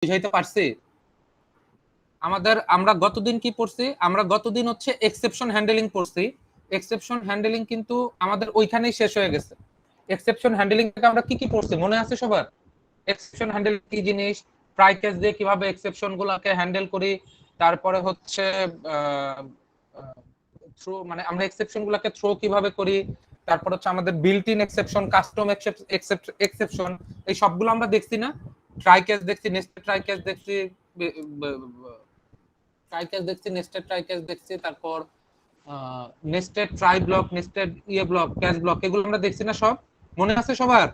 বুঝাইতে পারছি? আমরা গতদিন কি পড়ছি? আমরা গতদিন হচ্ছে এক্সেপশন হ্যান্ডলিং পড়ছি। এক্সেপশন হ্যান্ডলিং কিন্তু আমাদের ওইখানেই শেষ হয়ে গেছে। এক্সেপশন হ্যান্ডলিং থেকে আমরা কি কি পড়ছি মনে আছে সবার? এক্সেপশন হ্যান্ডলিং কি জিনিস, ট্রাই কেস দিয়ে কিভাবে এক্সেপশন গুলাকে হ্যান্ডেল করি, তারপরে হচ্ছে থ্রো মানে আমরা এক্সেপশন গুলাকে থ্রো কিভাবে করি, তারপর হচ্ছে আমাদের built in exception, custom exception, এই সবগুলো আমরা দেখছি না? ট্রাই কেস দেখছি, নেস্টেড ট্রাই কেস দেখছি, ট্রাই কেস দেখছি, নেস্টেড ট্রাই কেস দেখছি, তারপর nested try block, nested block, cash block, এগুলো আমরা দেখছি না সব? মনে আছে সবার?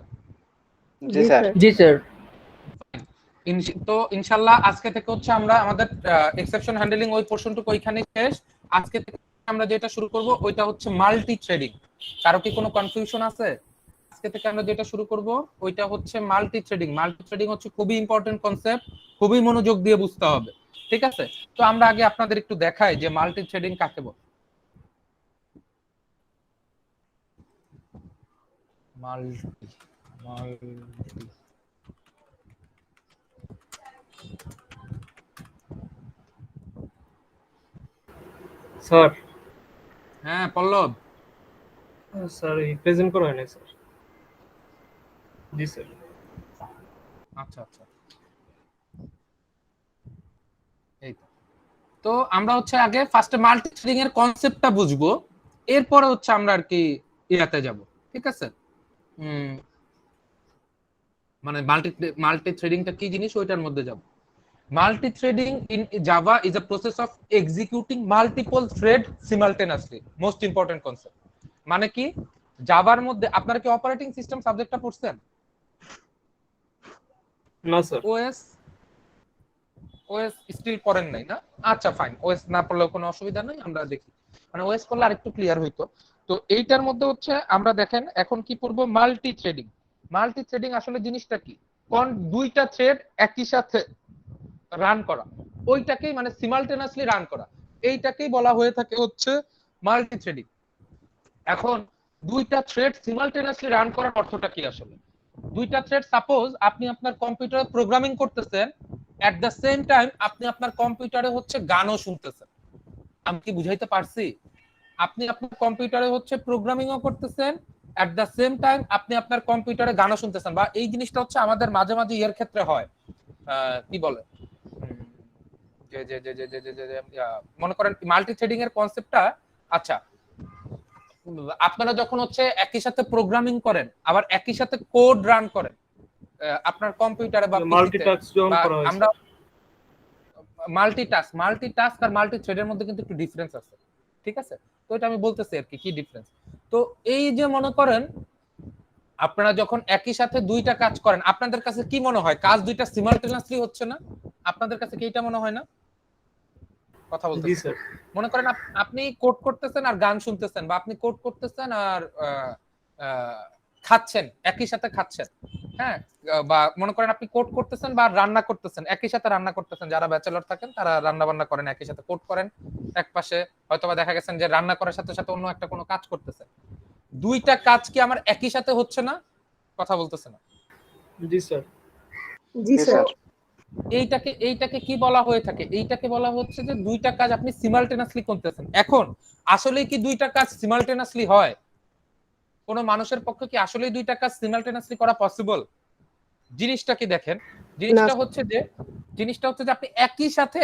জি স্যার। জি স্যার। তো ইনশাআল্লাহ আজকে থেকে হচ্ছে আমরা আমাদের এক্সেপশন হ্যান্ডলিং ওই পোরশনটুকু ওইখানে শেষ। আজকে থেকে আমরা যেটা শুরু করব ওইটা হচ্ছে মাল্টি থ্রেডিং। কারো কি কোনো কনফিউশন আছে? আজকে থেকে আমরা যেটা শুরু করব ওইটা হচ্ছে মাল্টি থ্রেডিং। মাল্টি থ্রেডিং হচ্ছে খুবই ইম্পর্টেন্ট কনসেপ্ট, খুবই মনোযোগ দিয়ে বুঝতে হবে, ঠিক আছে? তো আমরা আগে আপনাদের একটু দেখাই যে মাল্টি থ্রেডিং কাকে বলে। Multi sir. হ্যাঁ পল্লব স্যার এই প্রেজেন্ট করা হয় না স্যার। জি স্যার। আচ্ছা আচ্ছা, এই তো আমরা হচ্ছে আগে ফার্স্টে মাল্টি থ্রেডিং এর কনসেপ্টটা বুঝবো, এরপরে হচ্ছে আমরা আর কি ইয়াতে যাব, ঠিক আছে? মানে মাল্টি থ্রেডিংটা কি জিনিস ওইটার মধ্যে যাব। Multi threading in Java is a process of executing multiple thread simultaneously. Most important concept. মানে কি, জাভার মধ্যে আপনারা কি অপারেটিং সিস্টেম সাবজেক্টটা পড়ছেন? না স্যার। ওএস স্টিল পড়েন নাই না? আচ্ছা ফাইন, ওএস না পড়লেও কোনো অসুবিধা নাই, আমরা দেখি মানে ওএস করলে আরেকটু ক্লিয়ার হইতো। তো এইটার মধ্যে হচ্ছে আমরা দেখেন এখন কি পড়বো, মাল্টি থ্রেডিং। মাল্টি থ্রেডিং আসলে জিনিসটা কি, কোন দুইটা থ্রেড একই সাথে রান করা, ওইটাকেই মানে সিমালটেনিয়াসলি রান করা, এইটাকেই বলা হয়ে থাকে হচ্ছে মাল্টি থ্রেডিং। এখন দুইটা থ্রেড সিমালটেনিয়াসলি রান করার অর্থটা কি আসলে? দুইটা থ্রেড, সাপোজ আপনি আপনার কম্পিউটারে প্রোগ্রামিং করতেছেন, এট দ্য সেম টাইম আপনি আপনার কম্পিউটারে হচ্ছে গানও শুনতেছেন। আমি কি বুঝাইতে পারছি? আপনি আপনার কম্পিউটারে হচ্ছে প্রোগ্রামিংও করতেছেন, এট দ্য সেম টাইম আপনি আপনার কম্পিউটারে গানও শুনতেছেন। বা এই জিনিসটা হচ্ছে আমাদের মাঝে মাঝে এর ক্ষেত্রে হয়, কি বলে, যে যে যে যে যে যে মনে করেন মাল্টি থ্রেডিং এর কনসেপ্টটা, আচ্ছা আপনারা যখন হচ্ছে একই সাথে প্রোগ্রামিং করেন আবার একই সাথে কোড রান করেন আপনার কম্পিউটারে বা মাল্টিটাস্ক যখন করা হয়, আমরা মাল্টিটাস্ক আর মাল্টি থ্রেডের মধ্যে কিন্তু একটু ডিফারেন্স আছে, ঠিক আছে? তো এটা আমি বলতেছি আর কি ডিফারেন্স। তো এই যে মনে করেন আপনারা যখন একই সাথে দুইটা কাজ করেন, আপনাদের কাছে কি মনে হয় কাজ দুইটা সিমালটেনিয়াসলি হচ্ছে না? আপনাদের কাছে কি এটা মনে হয় না? কথা বলতেছি। জি স্যার। মনে করেন আপনি কোড করতেছেন আর গান শুনতেছেন, বা আপনি কোড করতেছেন আর খাচ্ছেন, একই সাথে খাচ্ছেন, হ্যাঁ? বা মনে করেন আপনি কোড করতেছেন বা রান্না করতেছেন, একই সাথে রান্না করতেছেন। যারা ব্যাচেলর থাকেন তারা রান্না বান্না করেন, একই সাথে কোড করেন, এক পাশে হয়তোবা দেখা গেছেন যে রান্না করার সাথে সাথে অন্য একটা কোনো কাজ করতেছেন। দুইটা কাজ কি আমার একই সাথে হচ্ছে না? কথা বলতেছে না? জি স্যার। জি স্যার। এইটাকে কি বলা হয়ে থাকে? এইটাকে বলা হচ্ছে যে দুইটা কাজ আপনি সিমালটেনিয়াসলি করতেছেন। এখন আসলে কি দুইটা কাজ সিমালটেনিয়াসলি হয়? কোন মানুষের পক্ষে কি আসলে দুইটা কাজ সিমালটেনিয়াসলি করা পসিবল? জিনিসটা কি দেখেন, জিনিসটা হচ্ছে যে আপনি একই সাথে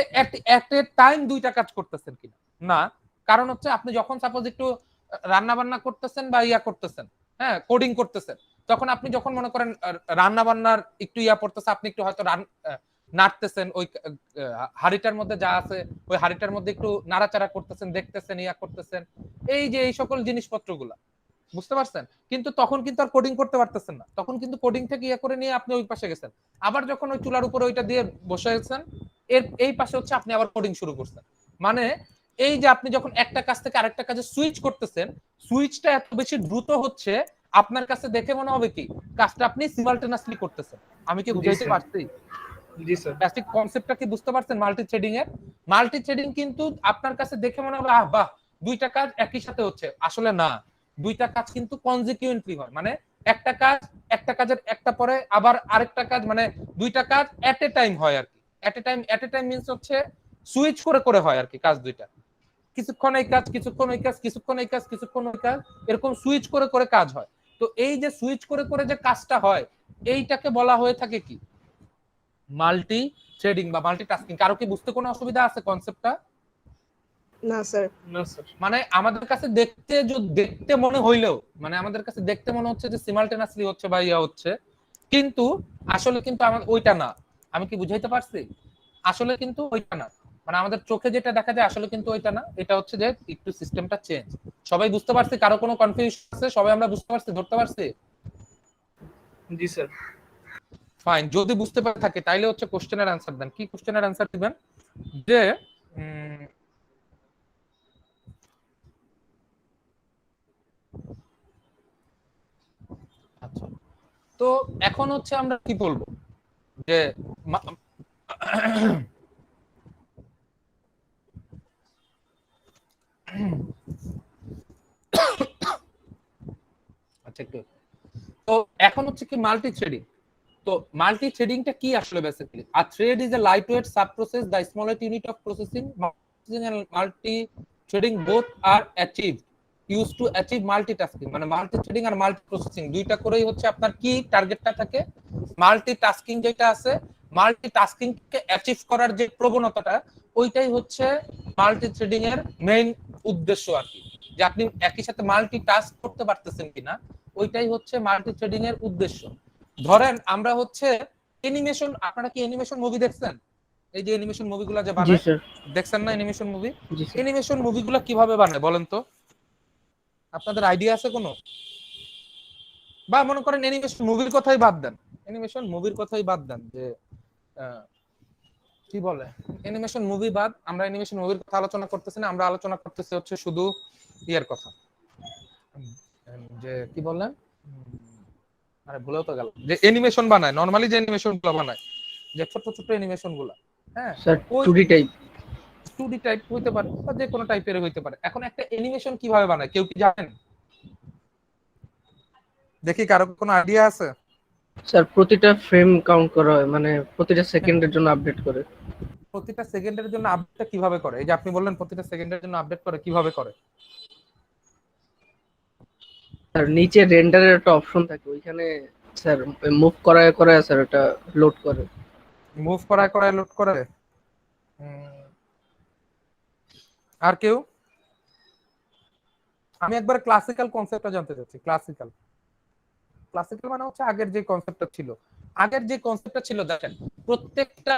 এট এ টাইম দুইটা কাজ করতেছেন কিনা? না। কারণ হচ্ছে আপনি যখন সাপোজ একটু রান্না বান্না করতেছেন বা ইয়া করতেছেন, হ্যাঁ কোডিং করতেছেন, তখন আপনি যখন মনে করেন রান্না বান্নার একটু ইয়া পড়তেছে, আপনি একটু হয়তো নাড়তেছেন, ওই হাড়িটার মধ্যে যা আছে ওই হাড়িটার মধ্যে একটু নাড়াচাড়া করতেছেন, দেখতেছেন, ইয়া করতেছেন, এই যে এই সকল জিনিসপত্রগুলা, বুঝতে পারছেন? কিন্তু তখন কিন্তু আর কোডিং করতে পারতেছেন না, তখন কিন্তু কোডিং থেকে ইয়ে করে নিয়ে আপনি ওই পাশে গেছেন, আবার যখন ওই চুলার উপরে ওইটা দিয়ে বসে গেছেন, এই পাশে হচ্ছে আপনি আবার কোডিং শুরু করছেন। মানে এই যে আপনি যখন একটা কাজ থেকে আরেকটা কাজে সুইচ করতেছেন, সুইচটা এত বেশি দ্রুত হচ্ছে আপনার কাছে দেখে মনে হবে কি কাজটা আপনি সিমালটেনিয়াসলি করতেছেন। আমি কি বুঝাইতে পারছি? জি স্যার। বেসিক কনসেপ্টটা কি বুঝতে পারছেন মাল্টি থ্রেডিং এর? মাল্টি থ্রেডিং কিন্তু আপনার কাছে দেখে মনে হবে বাহ দুইটা কাজ একই সাথে হচ্ছে, আসলে না, দুইটা কাজ কিন্তু কনজিকিউয়েন্টলি হয়। মানে একটা কাজের একটা পরে আবার আরেকটা কাজ, মানে দুইটা কাজ এট এ টাইম হয় আর কি। এট এ টাইম মিন্স হচ্ছে সুইচ করে করে হয় আর কি কাজ দুইটা। কিছুক্ষণ এই কাজ, কিছুক্ষণ ওই কাজ, কিছুক্ষণ এই কাজ, কিছুক্ষণ ওই কাজ, এরকম সুইচ করে করে কাজ হয়। তো এই যে সুইচ করে করে যে কাজটা হয়, এইটাকে বলা হয়ে থাকে কি মাল্টি থ্রেডিং বা মাল্টিটাস্কিং। কারো কি বুঝতে কোনো অসুবিধা আছে কনসেপ্টটা? না স্যার। না স্যার। মানে আমাদের কাছে দেখতে মনে হইলেও, মানে আমাদের কাছে দেখতে মনে হচ্ছে যে সিমালটেনাসলি হচ্ছে বা ইয়া হচ্ছে, কিন্তু আসলে কিন্তু আমার ওইটা না। আমি কি বুঝাইতে পারছি? আসলে কিন্তু ওইটা না, মানে আমাদের চোখে যেটা দেখা যায় আসলে কিন্তু ওইটা না। এটা হচ্ছে যে একটু সিস্টেমটা চেঞ্জ। সবাই বুঝতে পারছি? কারো কোনো কনফিউশন আছে? সবাই আমরা বুঝতে পারছি, ধরতে পারছি? জি স্যার। ফাইন। যদি বুঝতে পারে থাকে তাইলে হচ্ছে কোশ্চেনের অ্যান্সার দেন। কি কোশ্চেনের অ্যান্সার দিবেন? যে আচ্ছা, তো এখন হচ্ছে আমরা কি বলবো যে আচ্ছা একটু, তো এখন হচ্ছে কি মাল্টি থ্রেডিং। তো মাল্টি থ্রেডিংটা কি আসলে basically? A thread is a lightweight subprocess, the smallest unit of processing. Multithreading both are achieved use to achieve multitasking. মানে মাল্টি থ্রেডিং আর মাল্টি প্রসেসিং দুইটা করেই হচ্ছে আপনার কি টার্গেটটা থাকে, মাল্টিটাস্কিং যেটা আছে, মাল্টিটাস্কিং কে অ্যাচিভ করার যে প্রবণতাটা, ওইটাই হচ্ছে মাল্টি থ্রেডিং এর মেইন উদ্দেশ্য আর কি। যে আপনি একই সাথে মাল্টিটাস্ক করতে পারতেছেন কিনা, ওইটাই হচ্ছে মাল্টি থ্রেডিং এর উদ্দেশ্য। ধরেন আমরা হচ্ছে অ্যানিমেশন, আপনারা কি অ্যানিমেশন মুভি দেখছেন? এই যে অ্যানিমেশন মুভিগুলো যে জি বানায়, স্যার। দেখছেন না অ্যানিমেশন মুভি? জি স্যার। অ্যানিমেশন মুভিগুলো কিভাবে বানায় বলেন তো? আপনাদের আইডিয়া আছে কোনো? বা মনে করেন অ্যানিমেশন মুভির কথাই বাদ দেন, অ্যানিমেশন মুভির কথাই বাদ দেন যে কি বলে অ্যানিমেশন মুভি বাদ, আমরা অ্যানিমেশন মুভির কথা আলোচনা করতেছি না, আমরা আলোচনা করতেছি হচ্ছে শুধু ইয়ার কথা, যে কি বললেন, আরে ভুলেও তো গেল, যে অ্যানিমেশন বানায় নরমালি, যে অ্যানিমেশন গুলো বানায়, যে ছোট ছোট অ্যানিমেশন গুলা, হ্যাঁ স্যার ওই 2D টাইপ। 2D টাইপ হইতে পারে বা যে কোনো টাইপের হইতে পারে। এখন একটা অ্যানিমেশন কিভাবে বানায় কেউ কি জানেন? দেখি কারো কোনো আইডিয়া আছে? স্যার প্রতিটা ফ্রেম কাউন্ট করা হয়, মানে প্রতিটা সেকেন্ডের জন্য আপডেট করে। প্রতিটা সেকেন্ডের জন্য আপডেটটা কিভাবে করে? এই যে আপনি বললেন প্রতিটা সেকেন্ডের জন্য আপডেট করে, কিভাবে করে? স্যার নিচে রেন্ডারের একটা অপশন থাকে, ওইখানে স্যার মুভ করায় করায় স্যার এটা লোড করে। মুভ করায় লোড করে। উম, আর কেউ? আমি একবার ক্লাসিক্যাল কনসেপ্টটা জানতে চাচ্ছি। ক্লাসিক্যাল ক্লাসিক্যাল মানে হচ্ছে আগের যে কনসেপ্টটা ছিল, আগের যে কনসেপ্টটা ছিল দেখেন, প্রত্যেকটা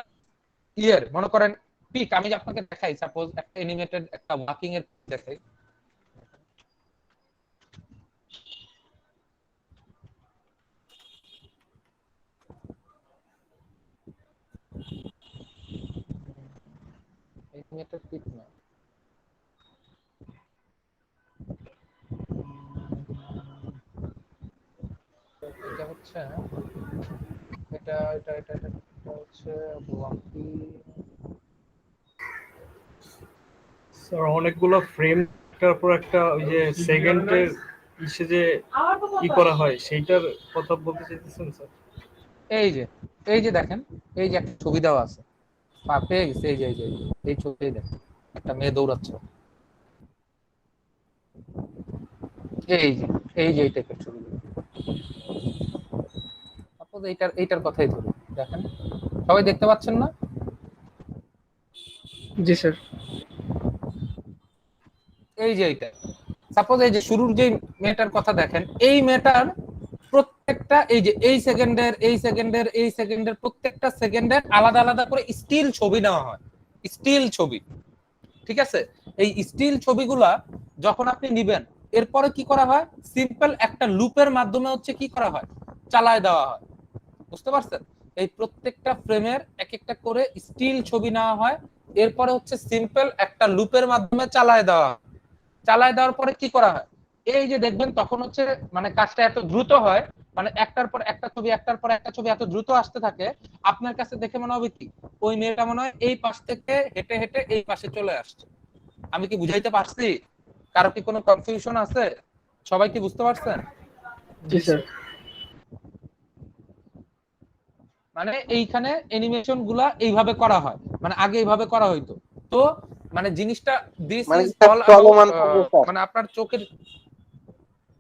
ইয়ার মনে করেন পিক, আমি যে আপনাকে দেখাই, সাপোজ একটা অ্যানিমেটেড একটা ওয়াকিং এর দেখাই, অ্যানিমেটেড পিক না, এটা হচ্ছে এটা হচ্ছে ওয়াকিং। স্যার অনেকগুলো ফ্রেম একটার পর একটা ওই যে সেকেন্ডের ইসে যে ই করা হয় সেইটার কথা বলতে চাইতেছেন স্যার? এই যে দেখেন, এই যে একটা ছবি দেওয়া আছে, পেয়ে গেছে, এই ছবি দেখেন, একটা মেয়ে দৌড়াচ্ছে, এই যে এই টাইপের ছবি। সাপোজ এইটার কথাই ধরি, দেখেন সবাই দেখতে পাচ্ছেন না? জি স্যার। এই যে এইটা, সাপোজ এই যে শুরুর যে মেয়েটার কথা দেখেন, এই মেয়েটার প্রত্যেকটা এই সেকেন্ডের প্রত্যেকটা সেকেন্ডের আলাদা আলাদা করে স্টিল ছবি নেওয়া হয়, স্টিল ছবি, ঠিক আছে? এই স্টিল ছবিগুলা যখন আপনি নিবেন, এরপরে কি করা হয়, সিম্পল একটা লুপের মাধ্যমে হচ্ছে কি করা হয়, চালায় দেওয়া হয়। বুঝতে পারছেন? এই প্রত্যেকটা ফ্রেমের এক একটা করে স্টিল ছবি নেওয়া হয়, এরপরে হচ্ছে সিম্পল একটা লুপের মাধ্যমে চালায় দেওয়া হয়। চালায় দেওয়ার পরে কি করা হয়, এই যে দেখবেন তখন হচ্ছে মানে কাজটা এত দ্রুত হয়, মানে একটার পর একটা ছবি একটার পর একটা ছবি এত দ্রুত আসতে থাকে, আপনার কাছে দেখে মনে হবে কি ওই মেয়েটা মনে হয় এই পাশ থেকে হেঁটে হেঁটে এই পাশে চলে আসছে। আমি কি বুঝাইতে পারছি? কারো কি কোনো কনফিউশন আছে? সবাই কি বুঝতে পারছেন? জি স্যার। মানে এইখানে অ্যানিমেশন গুলা এইভাবে করা হয়, মানে আগে এইভাবে করা হইতো। তো মানে জিনিসটা দিস মানে ইজ কি স্যার অল চলমান অ্যাবাউট, থাকবে স্যার? মানে আপনার চোখের,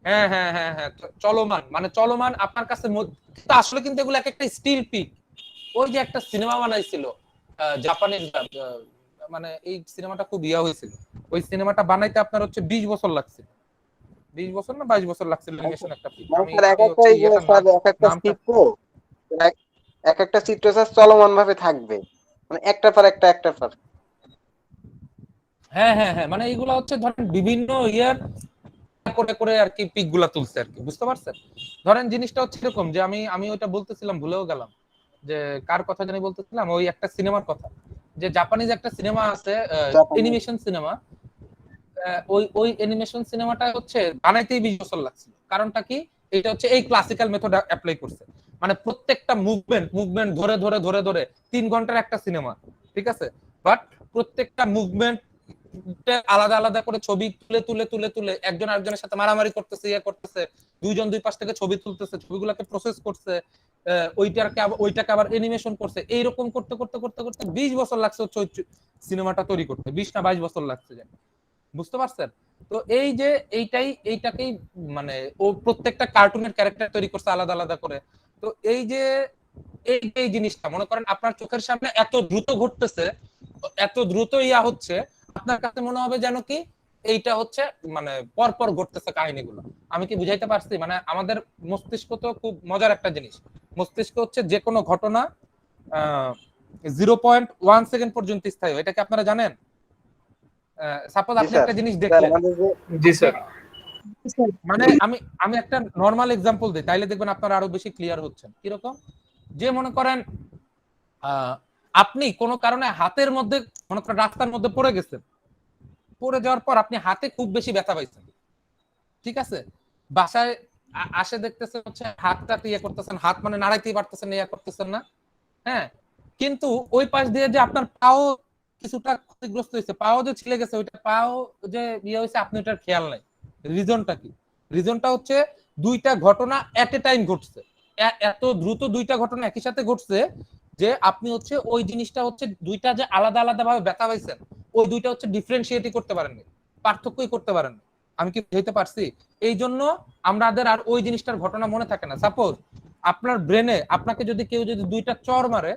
হ্যাঁ হ্যাঁ হ্যাঁ হ্যাঁ, চলমান, মানে চলমান আপনার কাছে তো আসলে কিন্তু এগুলো এক একটা স্টিল পিক। ওই যে একটা সিনেমা বানাইছিল জাপানের, মানে এই সিনেমাটা খুব ইয়া হয়েছিল, ওই সিনেমাটা বানাইতে আপনার হচ্ছে 20 বছর লাগছিল, 20 বছর না 22 বছর লাগছিল অ্যানিমেশন একটা পিক। মানে আমি স্যার এক আমি একটা হচ্ছে এই যে ইয়েটার স্যার এক একটা নামটা, চিত্র, এক এক একটা চিত্র স্যার চলমান ভাবে থাকবে, মানে একটার পর একটা একটার পর। হ্যাঁ হ্যাঁ হ্যাঁ, মানে এইগুলা হচ্ছে ধরেন বিভিন্ন ইয়ার করে করে আর কি পিক গুলা তুলছে আর কি, বুঝতে পারছেন? ধরেন জিনিসটা হচ্ছে এরকম যে আমি আমি ওইটা বলতেছিলাম, ভুলেও গেলাম যে কার কথা জানি বলতেছিলাম, ওই একটা সিনেমার কথা, যে জাপানিজ একটা সিনেমা আছে জাপানি অ্যানিমেশন সিনেমা। ওই ওই অ্যানিমেশন সিনেমাটা হচ্ছে বানাইতেই 20 বছর লাগছিল। কারণটা কি? এটা হচ্ছে এই ক্লাসিক্যাল মেথড অ্যাপ্লাই করছে, মানে প্রত্যেকটা মুভমেন্ট মুভমেন্ট ধরে ধরে ধরে ধরে 3 ঘন্টার একটা সিনেমা, ঠিক আছে, বাট প্রত্যেকটা মুভমেন্ট আলাদা আলাদা করে ছবি তুলে তুলে তুলে তুলে একজন আরেকজনের সাথে মারামারি করতেছে, ইয়ে করতেছে, দুইজন দুই পাশ থেকে ছবি তুলতেছে, ছবিগুলোকে প্রসেস করছে, ওইটাকে আবার অ্যানিমেশন করছে, এইরকম করতে করতে করতে করতে 20 বছর লাগছে হচ্ছে ওই সিনেমাটা তৈরি করতে, 20 না 22 বছর লাগছে, বুঝতে পারছেন? তো এই যে এইটাকেই মানে ও প্রত্যেকটা কার্টুনের ক্যারেক্টার তৈরি করছে আলাদা আলাদা করে। তো এই যে এই জিনিসটা মনে করেন আপনার চোখের সামনে এত দ্রুত ঘটতেছে, এত দ্রুত ইয়া হচ্ছে, আপনার কাছে মনে হবে যেন কি এইটা হচ্ছে মানে পরপর ঘটতেছে কাহিনীগুলো। আমি কি বুঝাইতে পারছি? মানে আমাদের মস্তিষ্ক তো খুব মজার একটা জিনিস। মস্তিষ্ক হচ্ছে যে কোনো ঘটনা 0.1 সেকেন্ড পর্যন্ত স্থায়ী, এটা কি আপনারা জানেন? সাপোজ জি আপনি স্যার। একটা জিনিস স্যার দেখলেন, আমাদের যে জি স্যার। মানে আমি আমি একটা নরমাল এক্সাম্পল দিই, তাইলে দেখবেন আপনারা আরো বেশি ক্লিয়ার হচ্ছেন। কিরকম? যে মনে করেন আপনি কোনো কারণে হাতের মধ্যে, মনে করেন রাস্তার মধ্যে পড়ে গেছেন, পড়ে যাওয়ার পর আপনি হাতে খুব বেশি ব্যথা পাইছেন, ঠিক আছে, বাসায় আসে দেখতেছেন হচ্ছে হাতটা ইয়ে করতেছেন, হাত মানে নাড়াইতেই পারতেছেন, ইয়ে করতেছেন না, হ্যাঁ, কিন্তু ওই পাশ দিয়ে যে আপনার পাও কিছুটা ক্ষতিগ্রস্ত হয়েছে, পাও যে ছিলে গেছে, ওইটা পাও যে ইয়ে হয়েছে, আপনি ওটার খেয়াল নাই। রিজনটা কি? রিজনটা হচ্ছে দুইটা ঘটনা এট এ টাইম ঘটছে, এত দ্রুত দুইটা ঘটনা একই সাথে ঘটছে যে আপনি হচ্ছে ওই জিনিসটা হচ্ছে দুইটা যে আলাদা আলাদা ভাবে ব্যথা পাইছেন, ওই দুইটা হচ্ছে ডিফারেন্সিয়েটই করতে পারেননি, পার্থক্যই করতে পারেননি। আমি কি বুঝাইতে পারছি? এই জন্য আমাদের আর ওই জিনিসটার ঘটনা মনে থাকে না। সাপোজ আপনার ব্রেনে আপনাকে যদি কেউ যদি দুইটা চর মারে,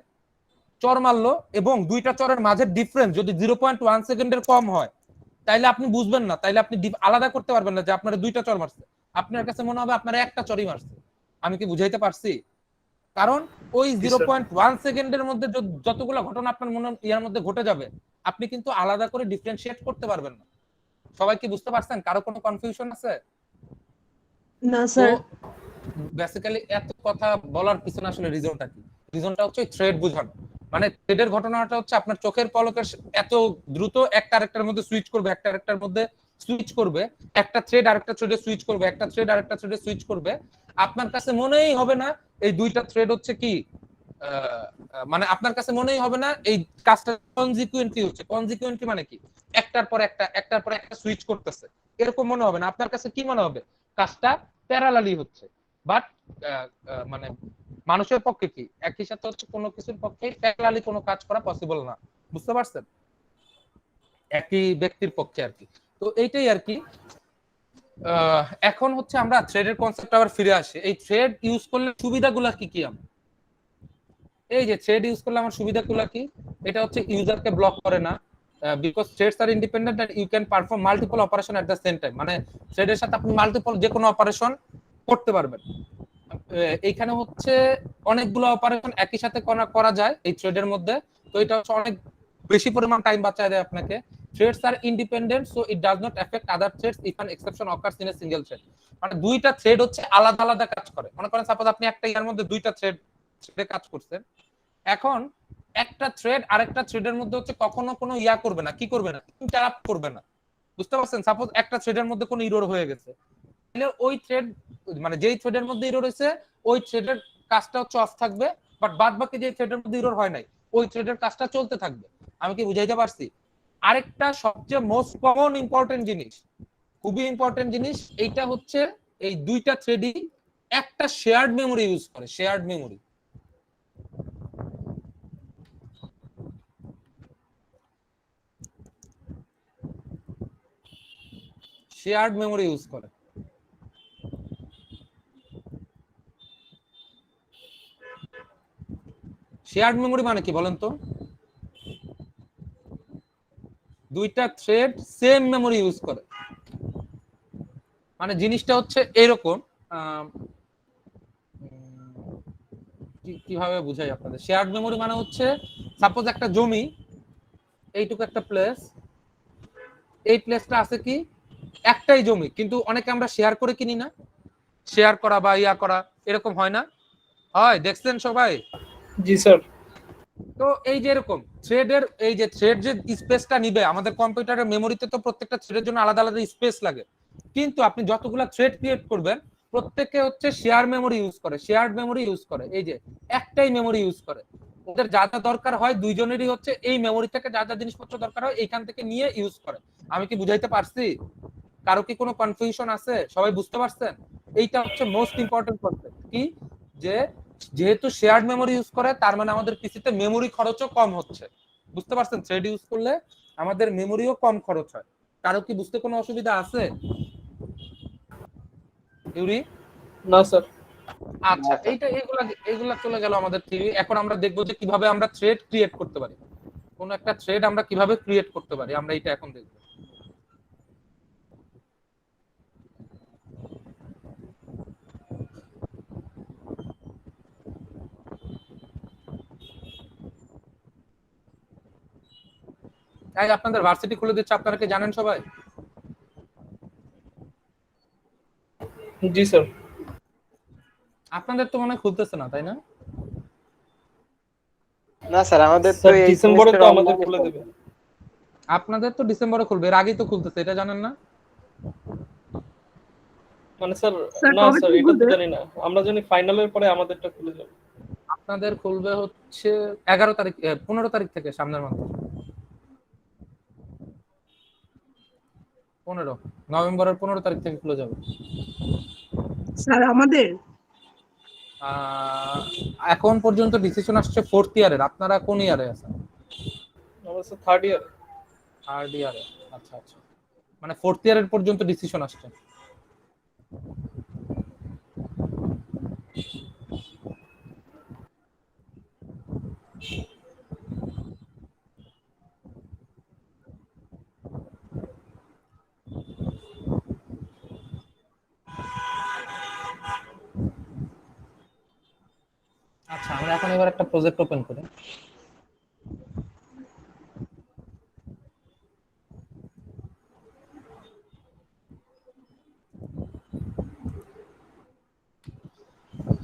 চর মারলো এবং দুইটা চরের মাঝের ডিফারেন্স যদি 0.1 সেকেন্ডের কম হয়, তাইলে আপনি বুঝবেন না, তাইলে আপনি আলাদা করতে পারবেন না যে আপনার দুইটা চর মারছে, আপনার কাছে মনে হবে আপনার একটা চরই মারছে। আমি কি বুঝাইতে পারছি? কারণ ওই জি জিরো স্যার। পয়েন্ট ওয়ান সেকেন্ডের মধ্যে যতগুলো ঘটনা আপনার মনে ইয়ার মধ্যে ঘটে যাবে, আপনি কিন্তু আলাদা করে ডিফারেন্সিয়েট করতে পারবেন না। সবাই কি বুঝতে পারছেন? কারো কোনো কনফিউশন আছে? না তো স্যার। বেসিক্যালি এত কথা বলার পিছনে আসলে রিজনটা কি? রিজনটা হচ্ছে থ্রেড বোঝানো। মানে থ্রেডের ঘটনাটা হচ্ছে আপনার চোখের পলকের এত দ্রুত একটা আরেকটার মধ্যে সুইচ করবে, একটা আরেকটার মধ্যে সুইচ করবে, একটা থ্রেড আরেকটা থ্রেডে সুইচ করবে, একটা থ্রেড আরেকটা থ্রেডে সুইচ করবে, আপনার কাছে মনেই হবে না এই দুইটা থ্রেড হচ্ছে কি মানে আপনার কাছে মনেই হবে না এই কাজটা কনজিকুয়েন্টলি হচ্ছে। কনজিকুয়েন্টলি মানে কি? একটার পর একটা একটার পর একটা সুইচ করতেছে, এরকম মনে হবে না। আপনার কাছে কি মনে হবে? কাজটা প্যারালালি হচ্ছে। বাট মানে মানুষের পক্ষে কি একই সাথে হচ্ছে কোনো কিছুর পক্ষে প্যারালালি কোনো কাজ করা পসিবল না, বুঝতে পারছেন? একই ব্যক্তির পক্ষে আর কি। তো এইটাই আর কি। এখন হচ্ছে আমরা থ্রেডের কনসেপ্ট আবার ফিরে আসি। এই থ্রেড ইউজ করলে সুবিধাগুলো কি কি? আমরা এই যে থ্রেড ইউজ করলে আমার সুবিধাগুলো কি? এটা হচ্ছে ইউজারকে ব্লক করে না, because threads are independent and you can perform multiple operation at the same time. মানে থ্রেডের সাথে আপনি মাল্টিপল যে কোনো অপারেশন করতে পারবেন। এইখানে হচ্ছে অনেকগুলো অপারেশন একই সাথে করা যায় এই থ্রেডের মধ্যে। তো এটা হচ্ছে অনেক বেশি পরিমাণ টাইম বাঁচায় দেয় আপনাকে। Threads are independent so it does not effect other threads if an exception occurs in a single thread. মানে দুইটা থ্রেড হচ্ছে আলাদা আলাদা কাজ করে। মনে করেন সাপোজ আপনি একটা ইয়ার মধ্যে দুইটা থ্রেডে কাজ করছেন, এখন একটা থ্রেড আরেকটা থ্রেডের মধ্যে হচ্ছে কখনো কোনো ইয়া করবে না, কি করবে না, ইন্টারাপ্ট করবে না, বুঝতে পারছেন? সাপোজ একটা থ্রেডের মধ্যে কোনো ইরর হয়ে গেছে, তাহলে ওই থ্রেড মানে যেই থ্রেডের মধ্যে ইরর হয়েছে ওই থ্রেডের কাজটা হচ্ছে অফ থাকবে, বাট বাদ বাকি যে থ্রেডের মধ্যে ইরর হয় নাই ওই থ্রেডের কাজটা চলতে থাকবে। আমি কি বুঝাইতে পারছি? আরেকটা সবচেয়ে মোস্ট কমন ইম্পর্টেন্ট জিনিস, খুবই ইম্পর্টেন্ট জিনিস, এইটা হচ্ছে এই দুইটা থ্রেডই একটা শেয়ার্ড মেমোরি ইউজ করে। Shared memory shared memory use করে। শেয়ার্ড মেমোরি মানে কি বলেন তো? দুইটা থ্রেড সেম মেমোরি ইউজ করে। মানে জিনিসটা হচ্ছে এরকম, কিভাবে বুঝাই আপনাদের। শেয়ার্ড মেমোরি মানে হচ্ছে সাপোজ একটা জমি, এইটুকু একটা প্লেস, এই প্লেসটা আছে কি একটাই জমি, কিন্তু অনেকে আমরা শেয়ার করে কিনি না, শেয়ার করা বা ইয়া করা এরকম হয় না? হয়, দেখছেন সবাই? জি স্যার। তো এই যে এরকম থ্রেডের এই যে থ্রেড যে স্পেসটা নিবে আমাদের কম্পিউটারের মেমোরিতে, তো প্রত্যেকটা থ্রেডের জন্য আলাদা আলাদা স্পেস লাগে, কিন্তু আপনি যতগুলা থ্রেড ক্রিয়েট করবেন প্রত্যেকে হচ্ছে শেয়ার মেমোরি ইউজ করে, শেয়ার্ড মেমোরি ইউজ করে, এই যে একটাই মেমোরি ইউজ করে। ওদের যা যা দরকার হয় দুইজনেরই হচ্ছে এই মেমোরি থেকে যা যা জিনিসপত্র দরকার হয় এইখান থেকে নিয়ে ইউজ করে। আমি কি বুঝাইতে পারছি? কারো কি কোনো কনফিউশন আছে? সবাই বুঝতে পারছেন? এইটা হচ্ছে মোস্ট ইম্পর্টেন্ট কনসেপ্ট, কি যে যেহেতু শেয়ার্ড মেমোরি ইউজ করে তার মানে আমাদের পিসিতে মেমোরি খরচও কম হচ্ছে। বুঝতে পারছেন? থ্রেড ইউজ করলে আমাদের মেমোরিও কম খরচ হয়। কারো কি বুঝতে কোনো অসুবিধা আছে? ইউরি? না স্যার। আচ্ছা, এইটা এগুলা এগুলা চলে গেল আমাদের থিওরি। এখন আমরা দেখবো যে কিভাবে আমরা থ্রেড ক্রিয়েট করতে পারি, কোন একটা থ্রেড আমরা কিভাবে ক্রিয়েট করতে পারি, আমরা এটা এখন দেখবো। তাই আপনাদের ভার্সিটি খুলে দিচ্ছে, আপনারা কি জানেন সবাই? জি স্যার। আপনাদের তো মনে হয় খুলতেছে না, তাই না? না স্যার, আমাদের তো স্যার এই ডিসেম্বরে তো সেমিস্টার আমাদের অনলাইনে খুলে চলবে। দেবে। আপনাদের তো ডিসেম্বরে খুলবে, এর আগেই তো খুলতেছে, এটা জানেন না? মানে স্যার, স্যার না কবে স্যার থেকে এটা তো খুলবে? জানি না, আমরা জানি ফাইনালের পরে আমাদেরটা খুলে যাবে। আপনাদের খুলবে হচ্ছে 11 তারিখ, 15 তারিখ থেকে, সামনের মাসে 15 নভেম্বরের 15 তারিখ থেকে খুলে যাবে। স্যার আমাদের এখন পর্যন্ত ডিসিশন আসছে 4th ইয়ারের। আপনারা কোন ইয়ারে আছেন? আমরা স্যার থার্ড ইয়ার। 3rd ইয়ারে। আচ্ছা আচ্ছা, মানে 4th ইয়ারের পর্যন্ত ডিসিশন আসছে। আচ্ছা, আমরা এখন এবার একটা প্রজেক্ট ওপেন করি।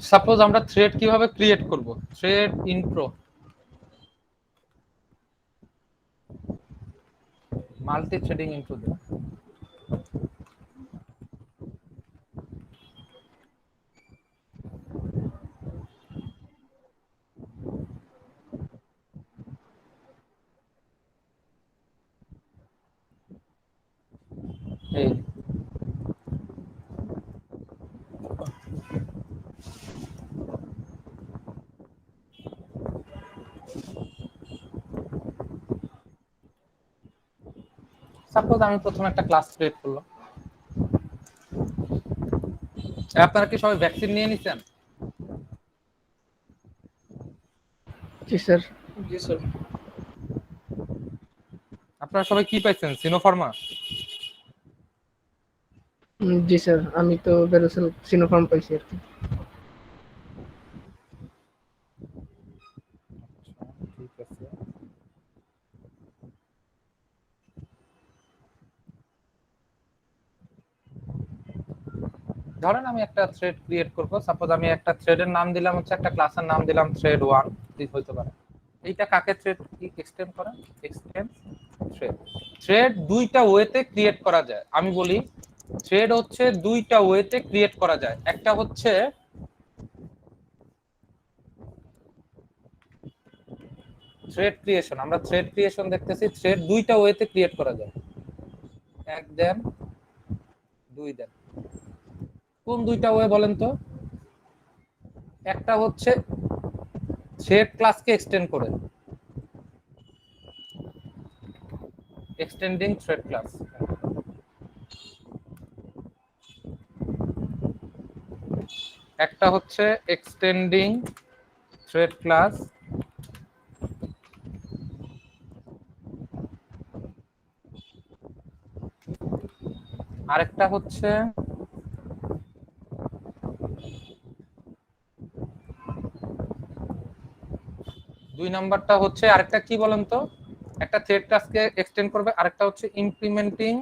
সাপোজ আমরা থ্রেড কিভাবে ক্রিয়েট করব, thread intro, multi threading intro দেব। এই সাপোজ আমি প্রথমে একটা ক্লাস ক্রিয়েট করলাম। আপনারা কি সবাই ভ্যাকসিন নিয়ে নিছেন? জি স্যার। জি স্যার। আপনারা সবাই কি পাইছেন? সিনোফার্মা? জি স্যার, আমি তো বেরোসেল সিনোফার্ম পাইছি আর কি। ঠিক আছে। ধরেন আমি একটা থ্রেড ক্রিয়েট করব, সাপোজ আমি একটা থ্রেডের নাম দিলাম হচ্ছে, একটা ক্লাসের নাম দিলাম থ্রেড 1, ঠিক হইতে পারে। এইটা কাকে থ্রেড কি এক্সটেন্ড করে? Extend thread. থ্রেড দুইটা ওয়েতে ক্রিয়েট করা যায়। আমি বলি থ্রেড হচ্ছে দুইটা ওয়েতে ক্রিয়েট করা যায়। একটা হচ্ছে থ্রেড ক্রিয়েশন, আমরা থ্রেড ক্রিয়েশন দেখতেছি, থ্রেড দুইটা ওয়েতে ক্রিয়েট করা যায়, এক দেন দুই দেন। কোন দুইটা ওয়ে বলেন তো? একটা হচ্ছে থ্রেড ক্লাসকে এক্সটেন্ড করে, এক্সটেন্ডিং থ্রেড ক্লাস। একটা হচ্ছে এক্সটেন্ডিং থ্রেড ক্লাস, আরেকটা হচ্ছে দুই নাম্বারটা হচ্ছে আরেকটা কি বলেন তো, একটা থ্রেড ক্লাসকে এক্সটেন্ড করবে, আরেকটা হচ্ছে ইমপ্লিমেন্টিং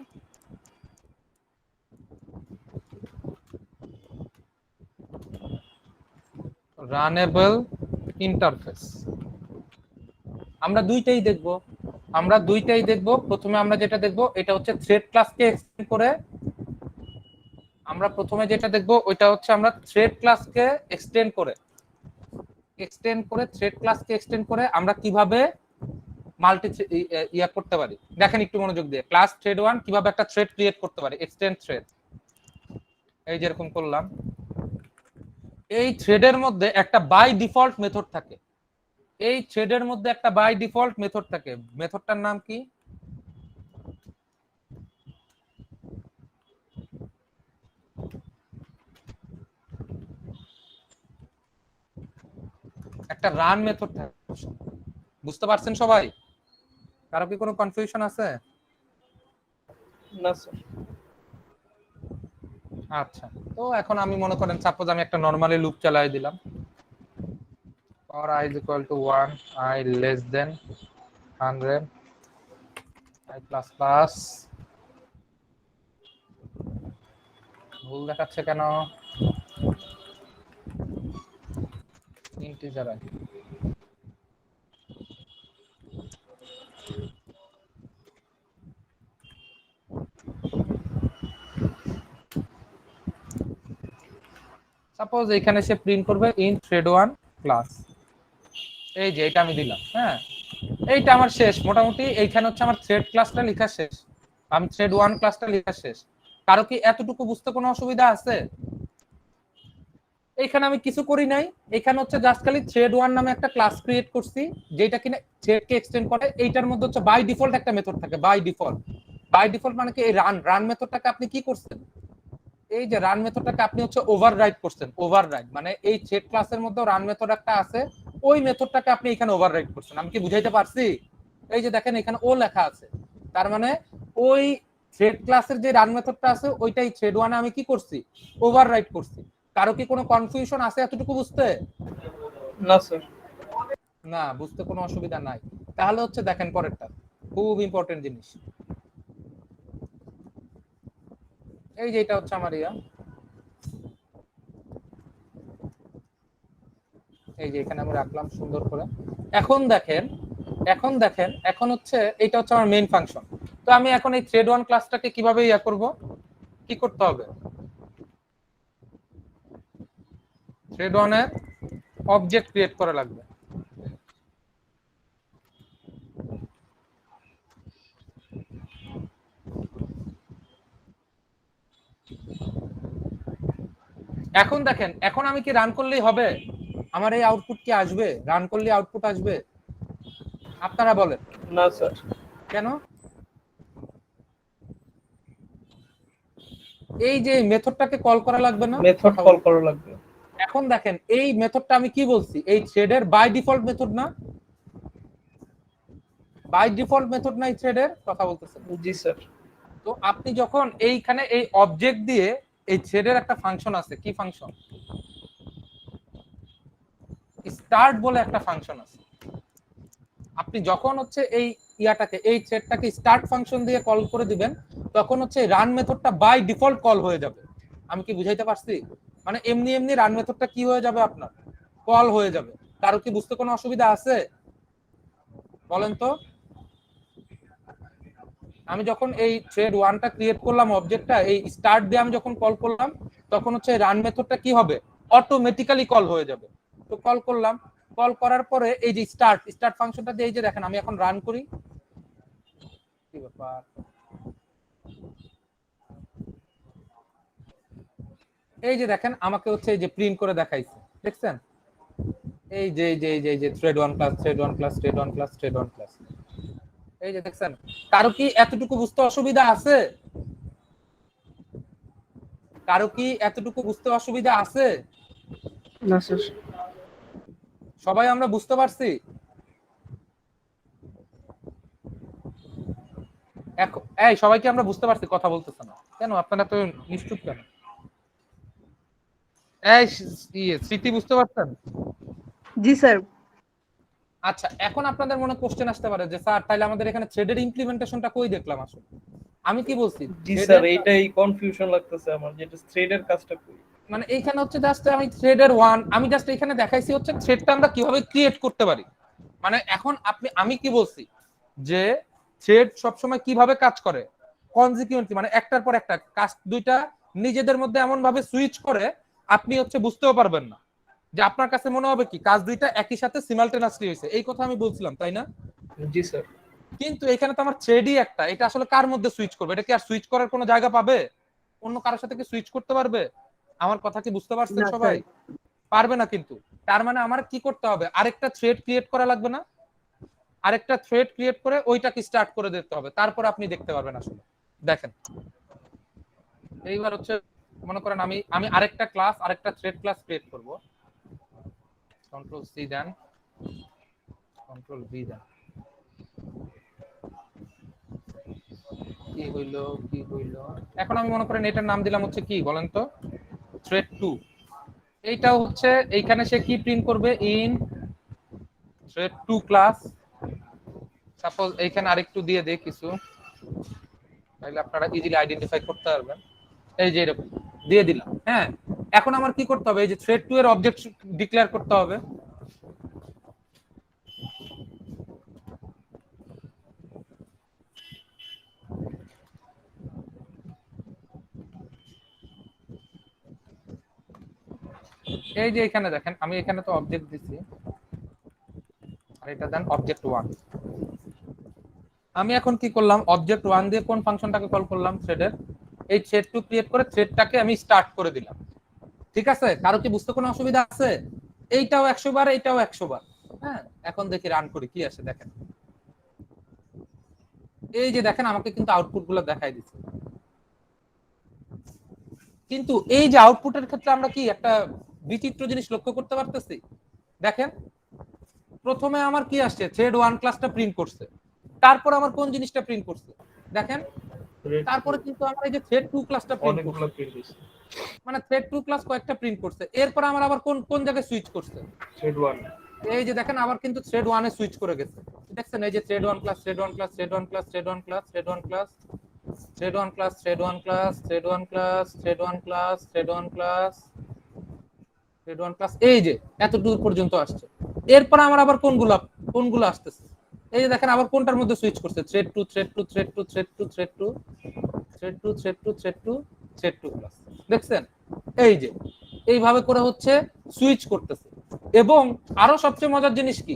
রানেবল ইন্টারফেস। আমরা দুইটাই দেখব। প্রথমে আমরা যেটা দেখব এটা হচ্ছে থ্রেড ক্লাসকে এক্সটেন্ড করে, আমরা প্রথমে যেটা দেখব ওইটা হচ্ছে আমরা থ্রেড ক্লাসকে এক্সটেন্ড করে থ্রেড ক্লাসকে এক্সটেন্ড করে আমরা কিভাবে মাল্টি ইয়া করতে পারি। দেখেন একটু মনোযোগ দিয়ে, ক্লাস থ্রেড 1 কিভাবে একটা থ্রেড ক্রিয়েট করতে পারি, এক্সটেন্ড থ্রেড। এই যেরকম করলাম, এই থ্রেডের মধ্যে একটা বাই ডিফল্ট মেথড থাকে, মেথডটার নাম কি? একটা রান মেথড থাকে। বুঝতে পারছেন সবাই? কারো কি কোনো কনফিউশন আছে? না স্যার। আচ্ছা, তো এখন আমি মনে করেন সাপোজ আমি একটা নরমালি লুপ চালাই দিলাম, for I is equal to 1, I less than 100, I plus plus, ভুল দেখাচ্ছে কেন? Integer I. সাপোজ এখানে সে প্রিন্ট করবে ইন থ্রেড 1 ক্লাস, এই যে এটা আমি দিলাম। হ্যাঁ, এইটা আমার শেষ মোটামুটি। এইখানে হচ্ছে আমার থ্রেড ক্লাসটা লেখা শেষ, আমি থ্রেড 1 ক্লাসটা লেখা শেষ। কারো কি এতটুকু বুঝতে কোনো অসুবিধা আছে? এইখানে আমি কিছু করি নাই, এখানে হচ্ছে জাস্ট খালি থ্রেড 1 নামে একটা ক্লাস ক্রিয়েট করছি যেটা কিনা থ্রেডকে এক্সটেন্ড করে। এইটার মধ্যে হচ্ছে বাই ডিফল্ট একটা মেথড থাকে, বাই ডিফল্ট মানে কি, এই রান মেথডটাকে আপনি কি করছেন, এই যে রান মেথডটাকে আপনি হচ্ছে ওভাররাইড করছেন। ওভাররাইড মানে এই থ্রেড ক্লাসের মধ্যে রান মেথড একটা আছে, ওই মেথডটাকে আপনি এখানে ওভাররাইড করছেন। আমি কি বুঝাইতে পারছি? এই যে দেখেন এখানে ও লেখা আছে, তার মানে ওই থ্রেড ক্লাসের যে রান মেথডটা আছে ওইটাই থ্রেড 1 আমি কি করছি, ওভাররাইড করছি। কারো কি কোনো কনফিউশন আছে এতটুকু বুঝতে? না স্যার। না, বুঝতে কোনো অসুবিধা নাই। তাহলে হচ্ছে দেখেন পরেরটা, খুব ইম্পর্টেন্ট জিনিস। এই যে এটা হচ্ছে আমার ইয়া, এই যে এখানে আমি রাখলাম সুন্দর করে। এখন দেখেন এখন হচ্ছে এটা হচ্ছে আমার মেইন ফাংশন। তো আমি এখন এই থ্রেড 1 ক্লাসটাকে কিভাবে ইয়া করব, কি করতে হবে? থ্রেড 1 এর অবজেক্ট ক্রিয়েট করা লাগবে। এখন দেখেন, এখন আমি কি রান করলেই হবে? আমার এই আউটপুট কি আসবে? রান করলে আউটপুট আসবে? আপনারা বলেন। না স্যার। কেন? এই যে মেথডটাকে কল করা লাগবে না? মেথড কল করা লাগবে। এখন দেখেন এই মেথডটা আমি কি বলছি, এই থ্রেডের বাই ডিফল্ট মেথড না? বাই ডিফল্ট মেথড নাই থ্রেডের কথা বলতেছেন? জি স্যার। তো আপনি যখন এইখানে এই অবজেক্ট দিয়ে, এই থ্রেডের একটা ফাংশন আছে, কি ফাংশন? স্টার্ট বলে একটা ফাংশন আছে। আপনি যখন হচ্ছে এই ইয়াটাকে, এই থ্রেডটাকে স্টার্ট ফাংশন দিয়ে কল করে দিবেন, তখন হচ্ছে রান মেথডটা বাই ডিফল্ট কল হয়ে যাবে। আমি কি বুঝাইতে পারছি? মানে এমনি রান মেথডটা কি হয়ে যাবে, আপনার কল হয়ে যাবে। কারো কি বুঝতে কোনো অসুবিধা আছে বলেন তো? আমি যখন এই থ্রেড 1টা ক্রিয়েট করলাম, অবজেক্টটা এই স্টার্ট দিয়ে আমি যখন কল করলাম, তখন হচ্ছে রান মেথডটা কি হবে, অটোমেটিক্যালি কল হয়ে যাবে। তো কল করলাম, কল করার পরে এই যে স্টার্ট ফাংশনটা দিয়ে, এই যে দেখেন আমি এখন রান করি, কি ব্যাপার, এই যে দেখেন আমাকে হচ্ছে এই যে প্রিন্ট করে দেখাইছে, দেখছেন? এই যে thread 1 class, thread 1 class, thread 1 class, thread 1 class, এই যে দেখছেন। কারো কি এতটুকু বুঝতে অসুবিধা আছে? কারো কি এতটুকু বুঝতে অসুবিধা আছে? না স্যার। সবাই আমরা বুঝতে পারছি? এখন এই সবাইকে আমরা বুঝতে পারছি, কথা বলতেছে না কেন? আপনারা তো নিশ্চুপ কেন? এই স্মৃতি বুঝতে পারছেন? জি স্যার। আচ্ছা, এখন আপনাদের মনে কোশ্চেন আসতে পারে যে স্যার তাহলে আমাদের এখানে থ্রেডের ইমপ্লিমেন্টেশনটা কই দেখলাম আসলে? আমি কি বলছি? জি স্যার, এইটাই কনফিউশন লাগতেছে আমার, যেটা থ্রেডের কাজটা করি। মানে এইখানে হচ্ছে জাস্ট আমি থ্রেডের ওয়ান, আমি জাস্ট এখানে দেখাইছি হচ্ছে থ্রেডটা আমরা কিভাবে ক্রিয়েট করতে পারি। মানে এখন আমি কি বলছি যে থ্রেড সবসময় কিভাবে কাজ করে, কনজিকিউয়েন্টলি, মানে একটার পর একটা কাজ দুইটা নিজেদের মধ্যে এমন ভাবে সুইচ করে আপনি হচ্ছে বুঝতেও পারবেন না, যে আপনার কাছে মনে হবে কি কাজ দুইটা একই সাথে সিমালটেনাসলি হয়েছে, এই কথা আমি বলছিলাম তাই না? জি স্যার। কিন্তু এখানে তো আমার থ্রেডই একটা, এটা আসলে কার মধ্যে সুইচ করবে? এটা কি আর সুইচ করার কোনো জায়গা পাবে? অন্য কারোর সাথে কি সুইচ করতে পারবে? আমার কথা কি বুঝতে পারছেন না সবাই? স্যার। পারবে না কিন্তু। তার মানে আমার কি করতে হবে? আরেকটা থ্রেড ক্রিয়েট করা লাগবে না? আরেকটা থ্রেড ক্রিয়েট করে ওইটাকে স্টার্ট করে দিতে হবে, তারপর আপনি দেখতে পারবেন আসলে। দেখেন এইবার হচ্ছে মনে করেন আমি আরেকটা ক্লাস, আরেকটা থ্রেড ক্লাস ক্রিয়েট করব। কন্ট্রোল সি দেন, কন্ট্রোল ভি দেন। কি হইলো কি হইলো? এখন আমি মনে করেন এটার নাম দিলাম হচ্ছে কি বলেন তো, থ্রেড 2। এইটাও হচ্ছে এইখানে সে কি প্রিন্ট করবে, ইন থ্রেড 2 ক্লাস। সাপোজ এইখানে আরেকটু দিয়ে দেই কিছু, তাহলে আপনারা ইজিলি আইডেন্টিফাই করতে পারবেন। এই যে এরকম দিয়ে দিলাম। হ্যাঁ, এখন আমার কি করতে হবে? এই যে থ্রেড 2 এর অবজেক্ট ডিক্লেয়ার করতে হবে। এই যে এখানে দেখেন আমি এখানে তো অবজেক্ট দিছি, আর এটা দেন অবজেক্ট 1। আমি এখন কি করলাম? অবজেক্ট 1 দিয়ে কোন ফাংশনটাকে কল করলাম? থ্রেডের। এই থ্রেড 2 ক্রিয়েট করে থ্রেডটাকে আমি স্টার্ট করে দিলাম। ঠিক আছে? কারো কি বুঝতে কোনো অসুবিধা আছে? এইটাও 100 বার, এইটাও 100 বার। হ্যাঁ, এখন দেখি রান করি কি আসে। দেখেন এই যে দেখেন আমাকে কিন্তু আউটপুট গুলো দেখাই দিচ্ছে। কিন্তু এই যে আউটপুটের ক্ষেত্রে আমরা কি একটা বিচিত্র জিনিস লক্ষ্য করতে পারতেছি? দেখেন প্রথমে আমার কি আসছে? থ্রেড 1 ক্লাসটা প্রিন্ট করছে, তারপর আমার কোন জিনিসটা প্রিন্ট করছে দেখেন, তারপরে কিন্তু আমার এই যে থ্রেড 2 ক্লাসটা প্রিন্ট অনেকগুলো করছে। প্রিন্ট হয়েছে। মানে থ্রেড 2 ক্লাস কয়েকটা প্রিন্ট করছে, এরপর আমার আবার কোন কোন জায়গায় সুইচ করছে? থ্রেড 1। এই যে দেখেন আবার কিন্তু থ্রেড 1 এ সুইচ করে গেছে। দেখছেন এই যে thread 1 class, thread 1 class, thread 1 class, thread 1 class, thread 1 class, thread 1 class, thread 1 class, thread 1 class, thread 1 class, thread 1 class, thread 1 class, এই যে এত দূর পর্যন্ত আসছে। এরপর আমার আবার কোনগুলো আসতেছে? এই যে দেখেন আবার কোনটার মধ্যে সুইচ করছে? Thread 2, thread 2, thread 2, thread 2, thread 2, thread 2, thread 2, thread 2, thread 2 class. দেখছেন এই যে এইভাবে করে হচ্ছে সুইচ করতেছে। এবং আরো সবচেয়ে মজার জিনিস কি,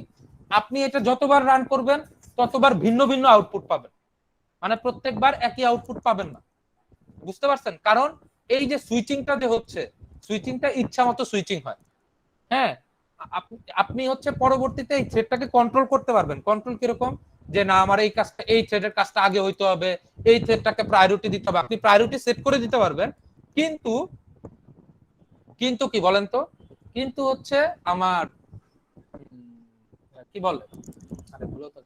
আপনি এটা যতবার রান করবেন ততবার ভিন্ন ভিন্ন আউটপুট পাবেন। মানে প্রত্যেকবার একই আউটপুট পাবেন না। বুঝতে পারছেন? কারণ এই যে সুইচিংটা যে হচ্ছে, সুইচিংটা ইচ্ছা মতো সুইচিং হয়। হ্যাঁ, আপনি হচ্ছে পরবর্তীতে এই থ্রেডটাকে কন্ট্রোল করতে পারবেন। কন্ট্রোল কিরকম? যে না আমার এই কাজটা, এই থ্রেডের কাজটা আগে হইতে হবে, এই থ্রেডটাকে প্রায়োরিটি দিতে হবে, আপনি প্রায়োরিটি সেট করে দিতে পারবেন। কিন্তু কিন্তু কি বলেন তো, কিন্তু হচ্ছে আমার কি বলে, আরে ভুলো তো,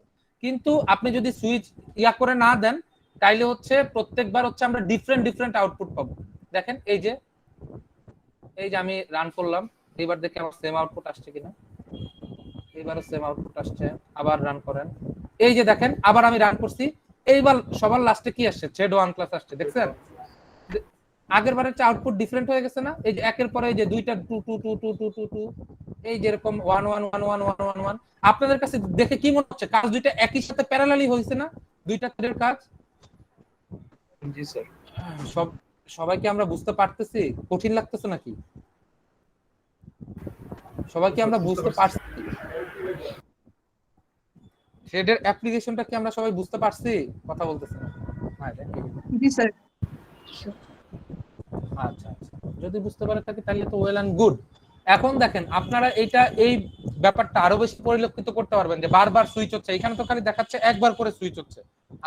কিন্তু আপনি যদি সুইচ ইয়া করে না দেন তাইলে হচ্ছে প্রত্যেকবার হচ্ছে আমরা ডিফারেন্ট ডিফারেন্ট আউটপুট পাবো। দেখেন এই যে আমি রান করলাম, এবার দেখে আমার সেম আউটপুট আসছে কিনা। এইবারও সেম আউটপুট আসছে। আবার রান করেন, এই যে দেখেন আবার আমি রান করছি, এইবার সবার লাস্টে কি আসছে? থ্রেড 1 ক্লাস আসছে। দেখছেন আগের বারের চেয়ে আউটপুট ডিফারেন্ট হয়ে গেছে না? এই যে একের পরে এই যে দুইটা 2 2 2 2 2 2 2, এই যে এরকম 1 1 1 1 1 1 1। আপনাদের কাছে দেখে কি মনে হচ্ছে কাজ দুইটা একই সাথে প্যারালালি হইছে না? দুইটা থ্রেডের কাজ। জি স্যার। সবাইকে আমরা বুঝতে পারতেছি? কঠিন লাগতেছে নাকি? সবাইকে আমরা বুঝতে পারছি? থ্রেডের অ্যাপ্লিকেশনটা কি আমরা সবাই বুঝতে পারছি? কথা বলতেছি না। জি স্যার। আচ্ছা আচ্ছা, যদি বুঝতে পারে থাকি তাহলে তো ওয়েল এন্ড গুড। এখন দেখেন আপনারা এই ব্যাপারটা আরো বেশি পরিলক্ষিত করতে পারবেন যে বারবার সুইচ হচ্ছে। এখানে তো খালি দেখাচ্ছে একবার করে সুইচ হচ্ছে।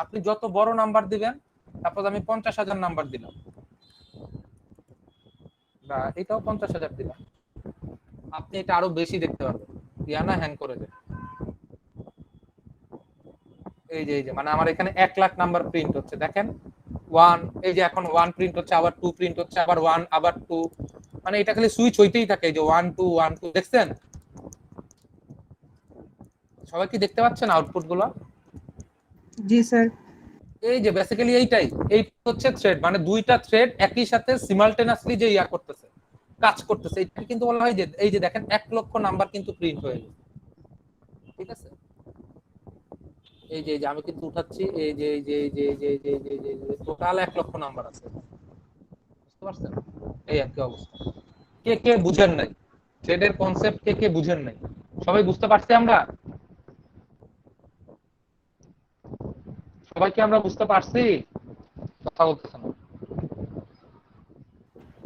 আপনি যত বড় নাম্বার দিবেন, তারপর আমি 50,000 নাম্বার দিলাম, বা এটাও 50,000 দিলাম, আপনি এটা আরো বেশি দেখতে পারবেন। ইয়ানা হ্যাং করে দেয়। এই যে মানে আমার এখানে 1,00,000 নাম্বার প্রিন্ট হচ্ছে, দেখেন 1, এই যে এখন 1 প্রিন্ট হচ্ছে, আবার 2 প্রিন্ট হচ্ছে, আবার 1, আবার 2, মানে এটা খালি সুইচ হইতেই থাকে। এই যে 1 2 1 2, দেখছেন? সবাই কি দেখতে পাচ্ছেন আউটপুট গুলো? জি স্যার। এই যে বেসিক্যালি এইটাই, এই হচ্ছে থ্রেড, মানে দুইটা থ্রেড একই সাথে সিমালটেনাসলি যে ইয়া করতেছে, কাজ করতেছে। এটা কিন্তু বলা হয় যে এই যে দেখেন 1,00,000 নাম্বার কিন্তু প্রিন্ট হয়ে গেছে, ঠিক আছে? এই যে আমি কিন্তু উঠাচ্ছি, এই যে টোটাল 1,00,000 নাম্বার আছে, বুঝতে পারছেন? এই একই অবস্থা। কে কে বুঝেন নাই থ্রেডের কনসেপ্ট? কে কে বুঝেন নাই? সবাই বুঝতে পারছি আমরা? সবাই কি আমরা বুঝতে পারছি? কথা বলতেছেন না।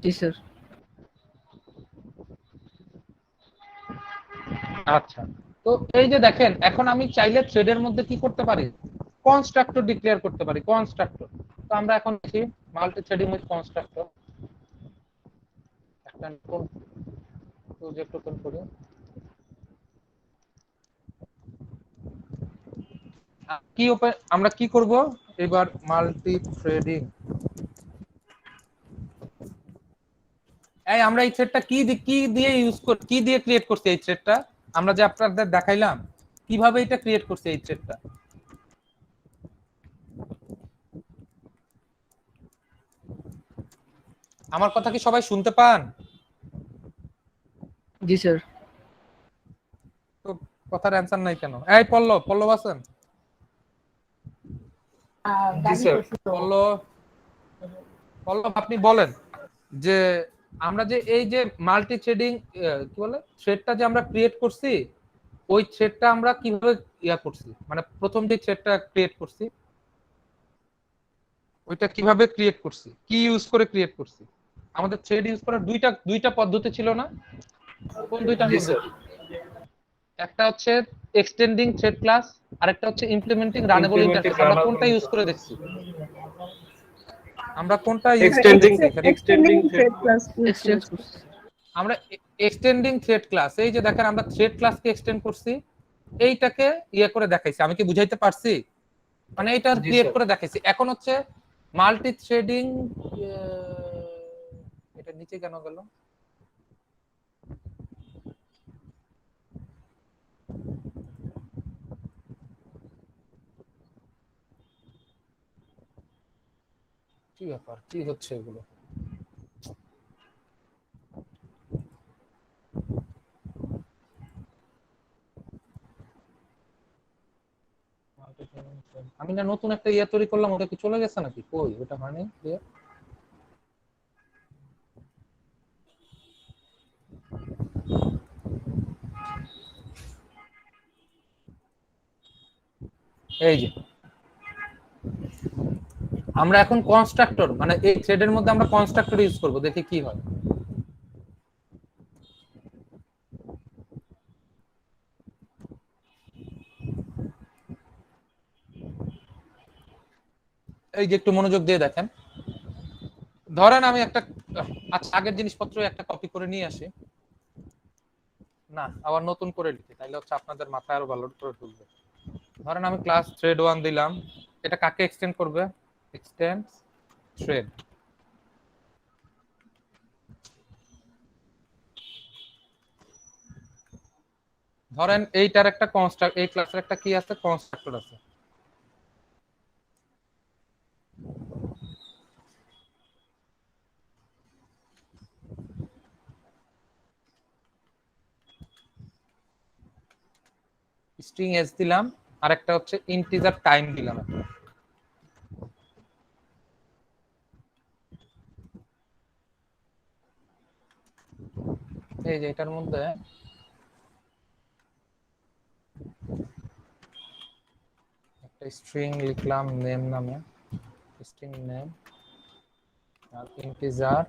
জি স্যার। আচ্ছা, তো এই যে দেখেন এখন আমি চাইলে থ্রেডের মধ্যে কি করতে পারি, কনস্ট্রাক্টর ডিক্লেয়ার করতে পারি, কনস্ট্রাক্টর। তো আমরা এখন দেখি মাল্টি থ্রেডিং উইথ কনস্ট্রাক্টর, একটা নতুন প্রজেক্ট ওপেন করি। কি ওপেন, আমরা কি করব এবার, মাল্টি থ্রেডিং। এই আমরা এই থ্রেডটা কি দিয়ে ইউজ কর, কি দিয়ে ক্রিয়েট করছি এই থ্রেডটা, আমরা যে আপনাদের দেখাইলাম কিভাবে এটা ক্রিয়েট করছি এই থ্রেডটা। আমার কথা কি সবাই শুনতে পান? জি স্যার। তো কথার অ্যানসার নাই কেন? এই পল্লব, পল্লব আছেন? জি স্যার। পল্লব, পল্লব আপনি বলেন যে আমরা যে এই যে মাল্টি থ্রেডিং কি বলে থ্রেডটা যে আমরা ক্রিয়েট করছি, ওই থ্রেডটা আমরা কিভাবে ইয়া করছি, মানে প্রথম যে থ্রেডটা ক্রিয়েট করছি ওইটা কিভাবে ক্রিয়েট করছি, কি ইউজ করে ক্রিয়েট করছি? আমাদের থ্রেড ইউজ করার দুইটা পদ্ধতি ছিল না? কোন দুইটা জি স্যার। পদ্ধতি? একটা হচ্ছে এক্সটেন্ডিং থ্রেড ক্লাস, আরেকটা হচ্ছে ইমপ্লিমেন্টিং রানেবল Implementing ইন্টারফেস। আমরা runnable কোনটা ইউজ করে দেখছি? আমরা কোনটা ইউজ Extending- এখানে? extending থ্রেড ক্লাস এক্সচেঞ্জ আমরা এক্সটেন্ডিং থ্রেড ক্লাস, এই যে দেখেন আমরা থ্রেড ক্লাসকে এক্সটেন্ড করছি, এইটাকে ইয়ে করে দেখাইছি। আমি কি বুঝাইতে পারছি? মানে এটা জি ক্রিয়েট স্যার। করে দেখাইছি। এখন হচ্ছে মাল্টি থ্রেডিং, এটা নিচে কেন গেল? কি ব্যাপার, কি হচ্ছে এগুলো? আমি না নতুন একটা ইয়ে তৈরি করলাম, ওটা কি চলে গেছে নাকি? কই ওটা হয়নি ইয়ে? এই যে আমরা এখন কনস্ট্রাক্টর, মানে এই থ্রেডের মধ্যে আমরা কনস্ট্রাক্টর ইউজ করব, দেখি কি হয়। এই যে একটু মনোযোগ দিয়ে দেখেন, ধরেন আমি একটা, আচ্ছা আগের জিনিসপত্র একটা কপি করে নিয়ে আসি, না আবার নতুন করে লিখি, তাহলে হচ্ছে আপনাদের মাথায় আরো ভালো করে ঢুকবে। ধরেন আমি ক্লাস থ্রেড 1 দিলাম, এটা কাকে এক্সটেন্ড করবে? Extend thread. ধরেন এইটার একটা কনস্ট্রাক্ট, এই ক্লাসের একটা কি আছে, কনস্ট্রাক্টর আছে। স্ট্রিং এস দিলাম, আর একটা হচ্ছে ইন্টিজার টাইম দিলাম একটা। এই যে এটার মধ্যে একটা স্ট্রিং লিখলাম নেম নামে, স্ট্রিং নেম, আর ইন্টিজার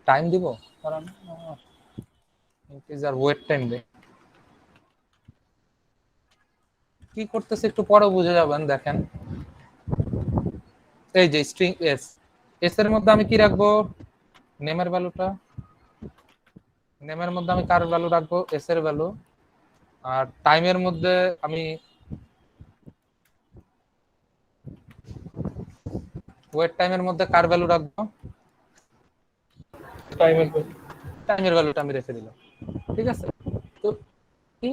টাইম দিব, কারণ ইন্টিজার ওয়েট টাইম দেই। কি করতেছে একটু পরে বুঝে যাবেন, দেখেন এই যে স্ট্রিং এস, এস এর মধ্যে আমি কি রাখবো, নেমের ভ্যালুটা, নেমের মধ্যে আমি কার ভ্যালু রাখবো, এস এর ভ্যালু। আর টাইমের মধ্যে আমি ওয়েট টাইমের মধ্যে কার ভ্যালু রাখবো, টাইমের টাইমের ভ্যালুটা আমি রেখে দিলাম। ঠিক আছে, তো কি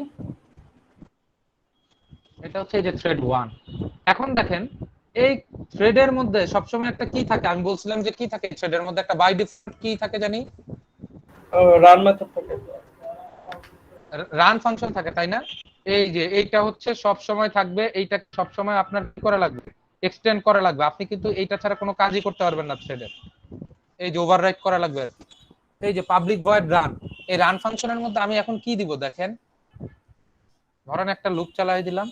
এটা হচ্ছে এই যে থ্রেড 1। এখন দেখেন এই থ্রেডের মধ্যে সবসময় একটা কি থাকে, আমি বলছিলাম যে কি থাকে থ্রেডের মধ্যে, একটা বাই ডিফল্ট কি থাকে জানি, রান মেথড থাকে। রান ফাংশন থাকে, তাই না? এই যে এইটা হচ্ছে সব সময় থাকবে, এইটা সব সময় আপনার কি করা লাগবে, এক্সটেন্ড করা লাগবে। আপনি কিন্তু এইটা ছাড়া কোনো কাজই করতে পারবেন না থ্রেডের। এই যে ওভাররাইট করা লাগবে। এই যে পাবলিক ভয়েড রান, এই রান ফাংশনের মধ্যে আমি এখন কি দিব দেখেন, ধরেন একটা লুপ চালাই দিলাম,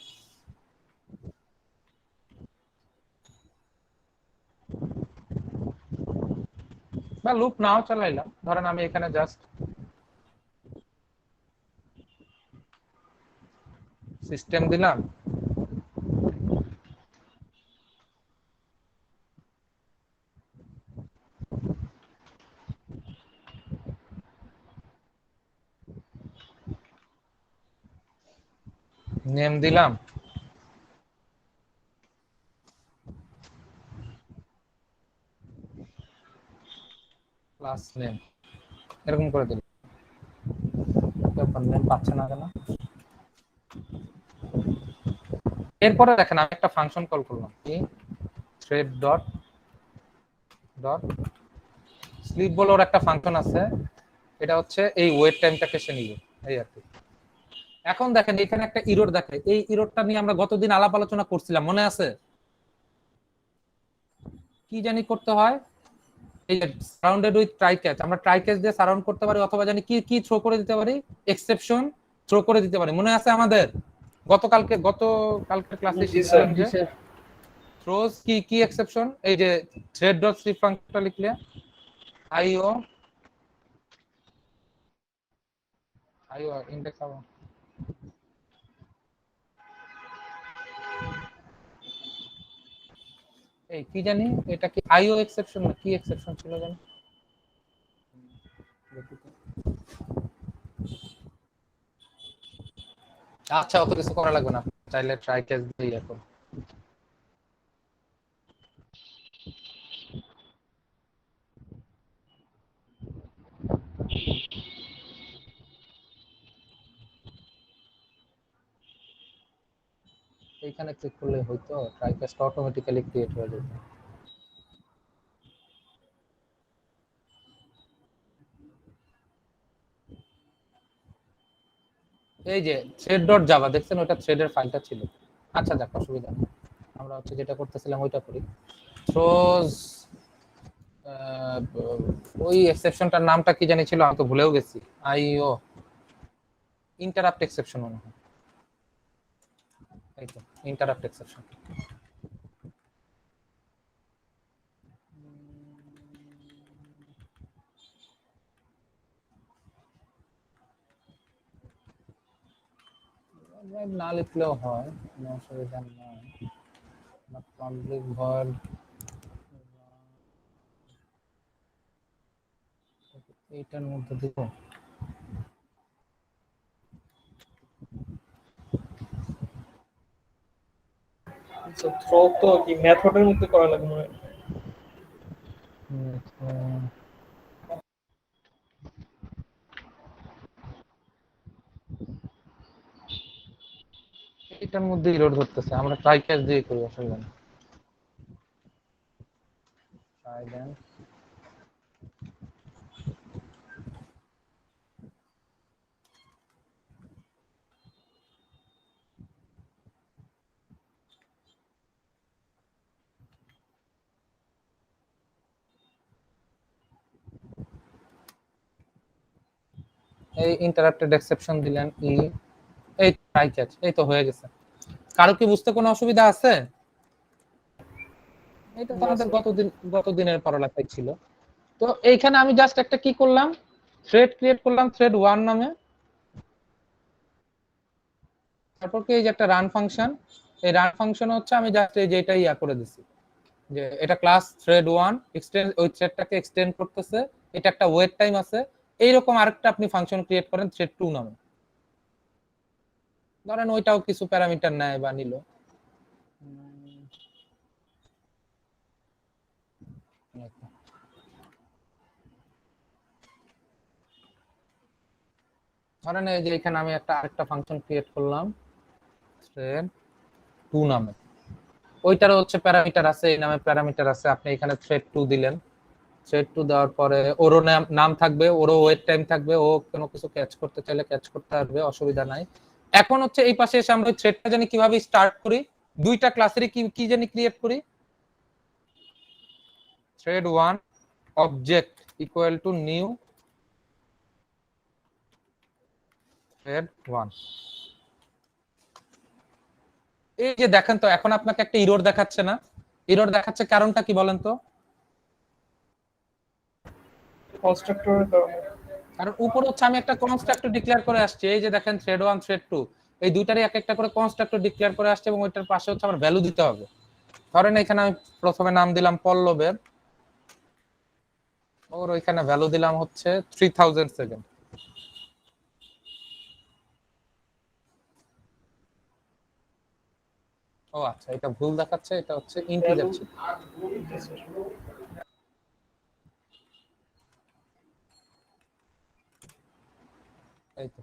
বা লুপ নাও চালাইলাম, ধরেন আমি এখানে জাস্ট সিস্টেম দিলাম, নেম দিলাম, ক্লাস নেম, এরকম করে দিলাম। নেম পাচ্ছে না কেন? এরপরে দেখেন আমি একটা ফাংশন কল করলাম, কি থ্রেড ডট ডট স্লিপ বলে ওর একটা ফাংশন আছে, এটা হচ্ছে এই ওয়েট টাইমটাকে সে নিবে, এই আর কি। এখন দেখেন এখানে একটা ইরর দেখায়, এই ইররটা নিয়ে আমরা গতদিন আলাপ আলোচনা করছিলাম, মনে আছে? কি জানি করতে হয়, এই যে সারাউন্ডেড উইথ ট্রাই ক্যাচ, আমরা ট্রাই ক্যাচ দিয়ে সারাউন্ড করতে পারি, অথবা জানি কি কি থ্রো করে দিতে পারি, এক্সেপশন থ্রো করে দিতে পারি, মনে আছে আমাদের? গতকালকের ক্লাসে শিখছিলাম যে থ্রোজ কি কি এক্সেপশন, এই যে থ্রেড ডট স্লিপ ফাংশনটা লিখলে আইও ইন্ডেক্স হবে, এই কি জানি এটা কি আইও এক্সেপশন না কি এক্সেপশন ছিল জানি, আচ্ছা অত কিছু করা লাগবে না, চাইলে ট্রাই ক্যাচ দিই এখন। এইখানে ক্লিক করলে হয়তো ট্রাই ক্যাচটা অটোমেটিক্যালি ক্রিয়েট হয়ে যাবে। এই যে থ্রেড ডট জাভা দেখছেন, ওটা থ্রেডের ফাইলটা ছিল। আচ্ছা যাক, অসুবিধা নেই, আমরা হচ্ছে যেটা করতেছিলাম ওইটা করি। থ্রোজ ওই এক্সেপশনটার নামটা কি জানি ছিল, আমি তো ভুলেও গেছি। আইও ইন্টারাপ্ট এক্সেপশন মনে হয়, এই তো ইন্টারাপ্ট এক্সেপশন। না লিখলেও হয়, কোনো অসুবিধা নেই। পাবলিক ভয়েড এইটার মধ্যে দিব, থ্রো তো কি মেথডের মধ্যে করা লাগে মনে হয়। এটার মধ্যে ইরর ধরতেছে, আমরা ট্রাই ক্যাচ দিয়ে করি, অসুবিধা নেই। ট্রাই দেন, এই ইন্টারাপ্টেড এক্সেপশন দিলেন, এই ট্রাই ক্যাচ, এই তো হয়ে গেছে। কারো কি বুঝতে কোনো অসুবিধা আছে? এটা তো আমাদের গতদিনের পড়ালেখায় ছিল। তো এইখানে আমি জাস্ট একটা কি করলাম, থ্রেড ক্রিয়েট করলাম থ্রেড 1 নামে, তারপর কি এই যে একটা রান ফাংশন, এই রান ফাংশন হচ্ছে আমি জাস্ট এই যে এটা ইয়া করে দিছি, যে এটা ক্লাস থ্রেড 1 এক্সটেন্ড, ওই থ্রেডটাকে এক্সটেন্ড করতেছে, এটা একটা ওয়েট টাইম আছে, এইরকম আরেকটা আপনি ফাংশন ক্রিয়েট করেন থ্রেড 2 নামে, ধরেন ওইটাও কিছু প্যারামিটার নেয় বা নিল, ধরেন এই যে এখানে আমি আরেকটা ফাংশন ক্রিয়েট করলাম থ্রেড 2 নামে, ওইটারও হচ্ছে প্যারামিটার আছে, এই নামে প্যারামিটার আছে, আপনি এখানে থ্রেড 2 দিলেন। থ্রেড 2 দেওয়ার পরে ওরও নাম থাকবে, ওরও ওয়েট টাইম থাকবে, ও কোনো কিছু ক্যাচ করতে চাইলে ক্যাচ করতে পারবে, অসুবিধা নাই। এখন হচ্ছে এই পাশে এসে আমরা থ্রেডটা জানি কিভাবে স্টার্ট করি, দুইটা ক্লাসেরই কি জানি ক্রিয়েট করি, thread 1 object equal to new thread 1। এই যে দেখেন তো এখন আপনাকে একটা এরর দেখাচ্ছে না? এরর দেখাচ্ছে কারণটা কি বলেন তো? কনস্ট্রাক্টরের কারণে। কারণ উপরে হচ্ছে আমি একটা কনস্ট্রাক্টর ডিক্লেয়ার করে আসছি, এই যে দেখেন থ্রেড 1 থ্রেড 2 এই দুইটারই এক একটা করে কনস্ট্রাক্টর ডিক্লেয়ার করে আসছে, এবং ওইটার পাশে হচ্ছে আমার ভ্যালু দিতে হবে। ধরেন এখানে আমি প্রথমে নাম দিলাম পল্লবের, ওর ওইখানে ভ্যালু দিলাম হচ্ছে 3000 সেকেন্ড। ও আচ্ছা, এটা ভুল দেখাচ্ছে, এটা হচ্ছে ইন্টিজার ছিল। এই তো,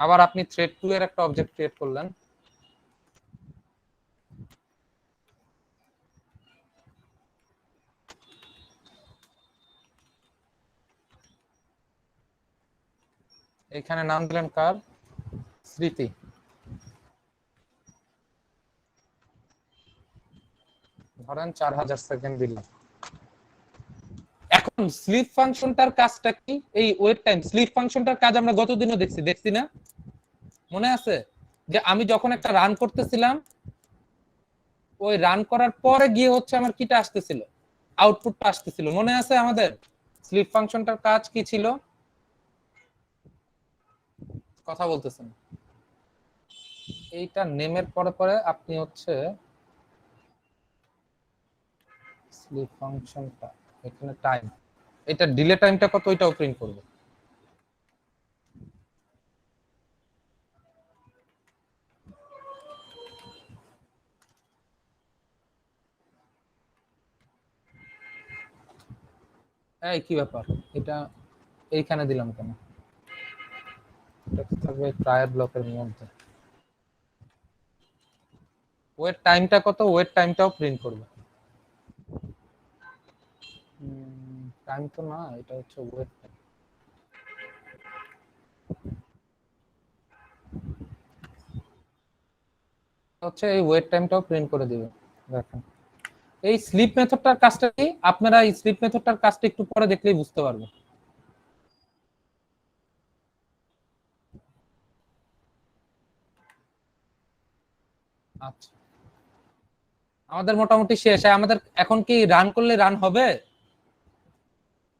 আবার আপনি থ্রেড 2 এর একটা অবজেক্ট ক্রিয়েট করলেন, এখানে নাম দিলেন কার, স্মৃতি। ধরেন 4000 সেকেন্ড দিলাম। এখন স্লিপ ফাংশনটার কাজটা কি? এই ওয়েট টাইম স্লিপ ফাংশনটার কাজ আমরা গতদিনও দেখছি না? মনে আছে যে আমি যখন একটা রান করতেছিলাম, ওই রান করার পরে গিয়ে হচ্ছে আমার কিটা আসতেছিল, আউটপুটটা আসতেছিল, মনে আছে আমাদের স্লিপ ফাংশনটার কাজ কি ছিল? কথা বলতেছেন? এইটা নেমের পরে পরে আপনি হচ্ছে স্লিপ ফাংশনটা এখানে টাইম, এটা ডিলে টাইমটা কত ওইটাও প্রিন্ট করবে। এই কি ব্যাপার, এটা এইখানে দিলাম কেন? এটা তো থাকবে ট্রায়াল ব্লকের মধ্যে। ওয়েট টাইমটা কত, ওয়েট টাইমটাও প্রিন্ট করবে। টাইম তো না, এটা হচ্ছে ওয়েট টাইম। হচ্ছে এই ওয়েট টাইমটাও প্রিন্ট করে দিবে। দেখেন এই স্লিপ মেথডটার কাজটা কি, আপনারা এই স্লিপ মেথডটার কাজটা একটু পরে দেখলেই বুঝতে পারবেন। আচ্ছা, আমাদের মোটামুটি শেষ। আমাদের এখন কি রান করলে রান হবে?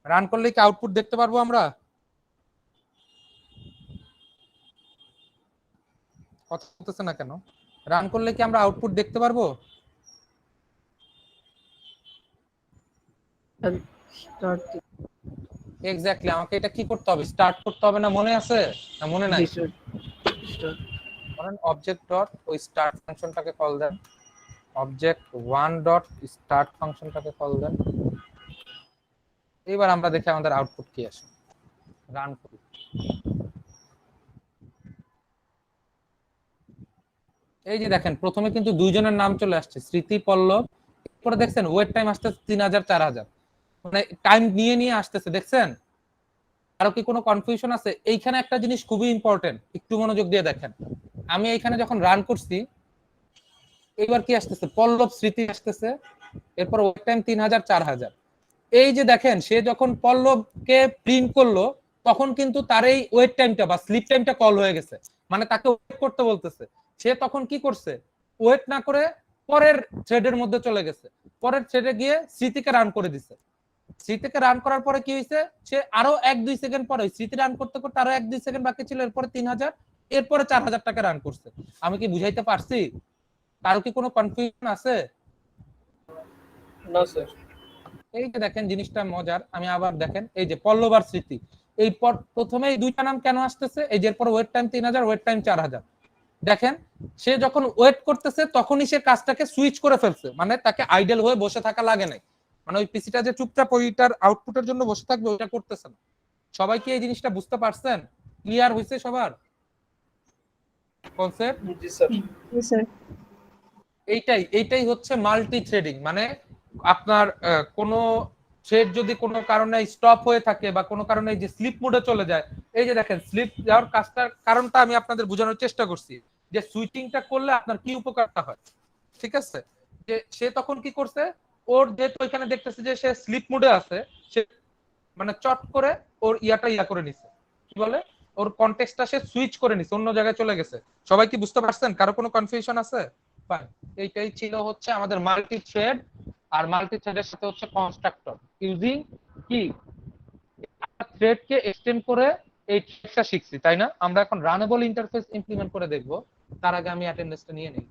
রান করলে কি আউটপুট দেখতে পারবো আমরা? কথা বলতেছে না কেন? রান করলে কি আমরা আউটপুট দেখতে পারবো? এক্স্যাক্টলি, আমাকে এটা কি করতে হবে, স্টার্ট করতে হবে না? মনে আছে না মনে নাই? ধরেন অবজেক্ট ডট ওই স্টার্ট ফাংশনটাকে কল দেন, অবজেক্ট 1 ডট স্টার্ট ফাংশনটাকে কল দেন। এবার আমরা দেখি আমাদের আউটপুট কি আসে। রান করি। এই যে দেখেন প্রথমে কিন্তু দুইজনের নাম চলে আসছে, স্মৃতি পল্লব, পরে দেখছেন ওয়েট টাইম আসছে 3000 4000, মানে টাইম নিয়ে নিয়ে আসতেছে, দেখছেন? আরো কি কোনো কনফিউশন আছে? এইখানে একটা জিনিস খুবই ইম্পর্টেন্ট, একটু মনোযোগ দিয়ে দেখেন। আমি এইখানে যখন রান করছি, এবার কি আসতেছে, পল্লব স্মৃতি আসতেছে, এরপর ওয়েট টাইম 3000 4000। এই যে দেখেন সে যখন পল্লবকে প্রিন্ট করলো, তখন কিন্তু তার এই ওয়েট টাইমটা বা স্লিপ টাইমটা কল হয়ে গেছে, মানে তাকে ওয়েট করতে বলতেছে। সে তখন কি করছে, ওয়েট না করে পরের থ্রেডের মধ্যে চলে গেছে, পরের থ্রেডে গিয়ে স্মৃতিকে রান করে দিছে। স্মৃতিকে রান করার পরে কি হয়েছে, সে আরো 1-2 সেকেন্ড পরে স্মৃতি রান করতে করতে আরো 1-2 সেকেন্ড বাকি ছিল, এরপরে 3000, এরপরে 4000 টাকা রান করছে। আমি কি বুঝাইতে পারছি? কারো কি কোনো কনফিউশন আছে? না স্যার। এই যে দেখেন জিনিসটা মজার, আমি আবার দেখেন এই যে পল্লব আর স্মৃতি, এই প্রথমে এই দুইটা নাম কেন আসতেছে, এই যে এরপর ওয়েট টাইম 3000, ওয়েট টাইম 4000। দেখেন সে যখন ওয়েট করতেছে তখনই সে কাজটাকে সুইচ করে ফেলছে, মানে তাকে আইডল হয়ে বসে থাকা লাগে নাই, মানে ওই পিসিটা যে চুপচাপ ওইটার আউটপুটের জন্য বসে থাকবে ওইটা করতেছে না। সবাই কি এই জিনিসটা বুঝতে পারছেন? ক্লিয়ার হয়েছে সবার কনসেপ্ট? জি স্যার। জি স্যার। এইটাই হচ্ছে মাল্টি থ্রেডিং। মানে আপনার কোনো থ্রেড যদি কোনো কারণে স্টপ হয়ে থাকে বা কোনো কারণে যে স্লিপ মোডে চলে যায়, এই যে দেখেন স্লিপ যাওয়ার কারণটা আমি আপনাদের বোঝানোর চেষ্টা করছি যে সুইচিংটা করলে আপনার কি উপকারটা হয়। ঠিক আছে, যে সে তখন কি করছে, ওর যেহেতু এখানে দেখতেছে যে সে স্লিপ মোডে আছে, সে মানে চট করে ওর ইয়া করে নিছে, কি বলে, ওর কনটেক্সটটা সে সুইচ করে নিছে, অন্য জায়গায় চলে গেছে। সবাই কি বুঝতে পারছেন? কারো কোনো কনফিউশন আছে? ফাইন, এইটাই ছিল হচ্ছে আমাদের মাল্টি থ্রেড। আর মাল্টি থ্রেডের সাথে হচ্ছে কনস্ট্রাক্টর ইউজিং কি থ্রেডকে এক্সটেন্ড করে এই থ্রেডটা শিখছি, তাই না? আমরা এখন রানেবল ইন্টারফেস ইমপ্লিমেন্ট করে দেখব। তার আগে আমি অ্যাটেন্ডেন্সটা নিয়ে নিই।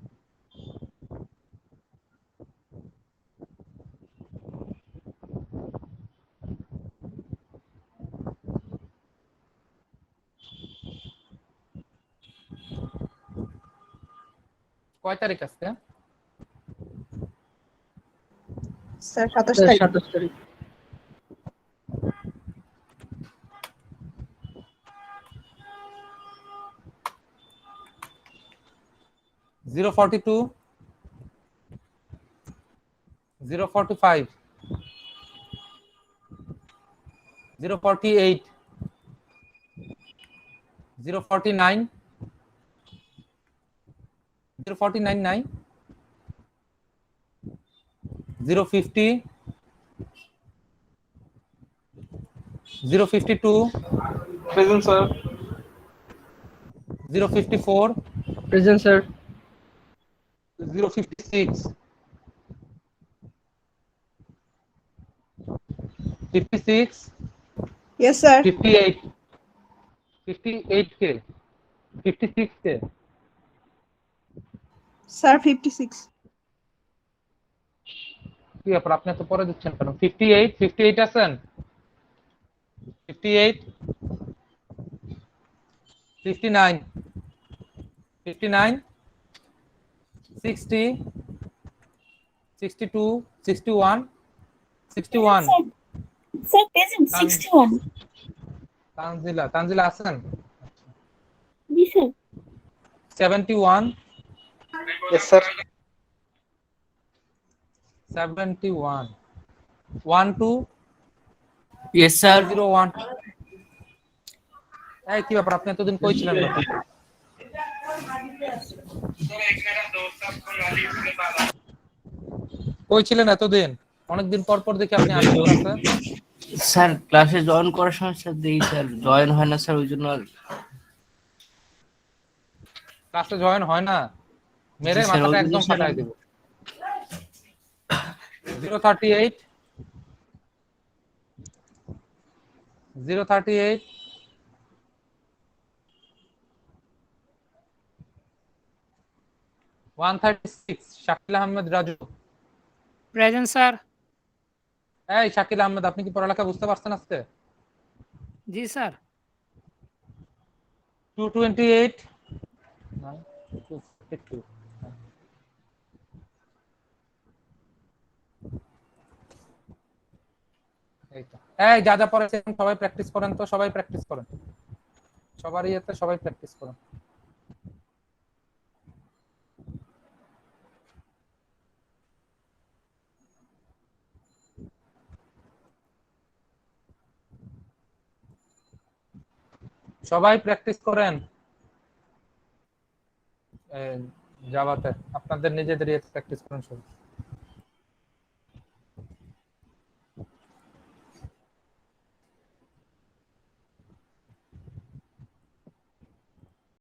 কয় তারিখ আজকে? স্যার 27 স্যার তারিখ। 27 তারিখ। Zero 42, 045, 048, 049, 049, 050, 052, present sir. 054, present sir. 056, 56, yes sir. 58, 58K, 56K, sir 56। কি ব্যাপার আপনি এত পরে দিচ্ছেন কেন? 58, 58 আছেন? 58, 59, 59, 60, 62, 61, 61, স্যার প্রেজেন্ট 61। তানজিলা আছেন? জি sir. 71, Yes, sir. 71, 12, Yes, sir. 01। এই কি ব্যাপার আপনি এতদিন কই ছিলেন না? কই ছিলেন এতদিন? অনেকদিন পর পর দেখি আপনি আসছেন ক্লাসে। স্যার ক্লাসে জয়েন করার সময় স্যার দেই স্যার জয়েন হয় না স্যার, ওই জন্য আর ক্লাসে জয়েন হয় না, মেরে জি স্যার, মাথাটা ওই একদম জন্য স্যার ফাটাই দেব। 038, 038, 136, শাকিল আহমেদ রাজু। Present sir. এই শাকিল আহমেদ, আপনি কি পড়ালেখা বুঝতে পারছেন আজকে? জি স্যার। 228, 252, এই তো। এই যা যা পড়েছেন সবাই প্র্যাকটিস করেন, তো সবাই প্র্যাকটিস করেন, সবারই এতে সবাই প্র্যাকটিস করেন। সবাই প্র্যাকটিস করেন জাভাতে, আপনাদের নিজেদের প্র্যাকটিস করেন সবাই।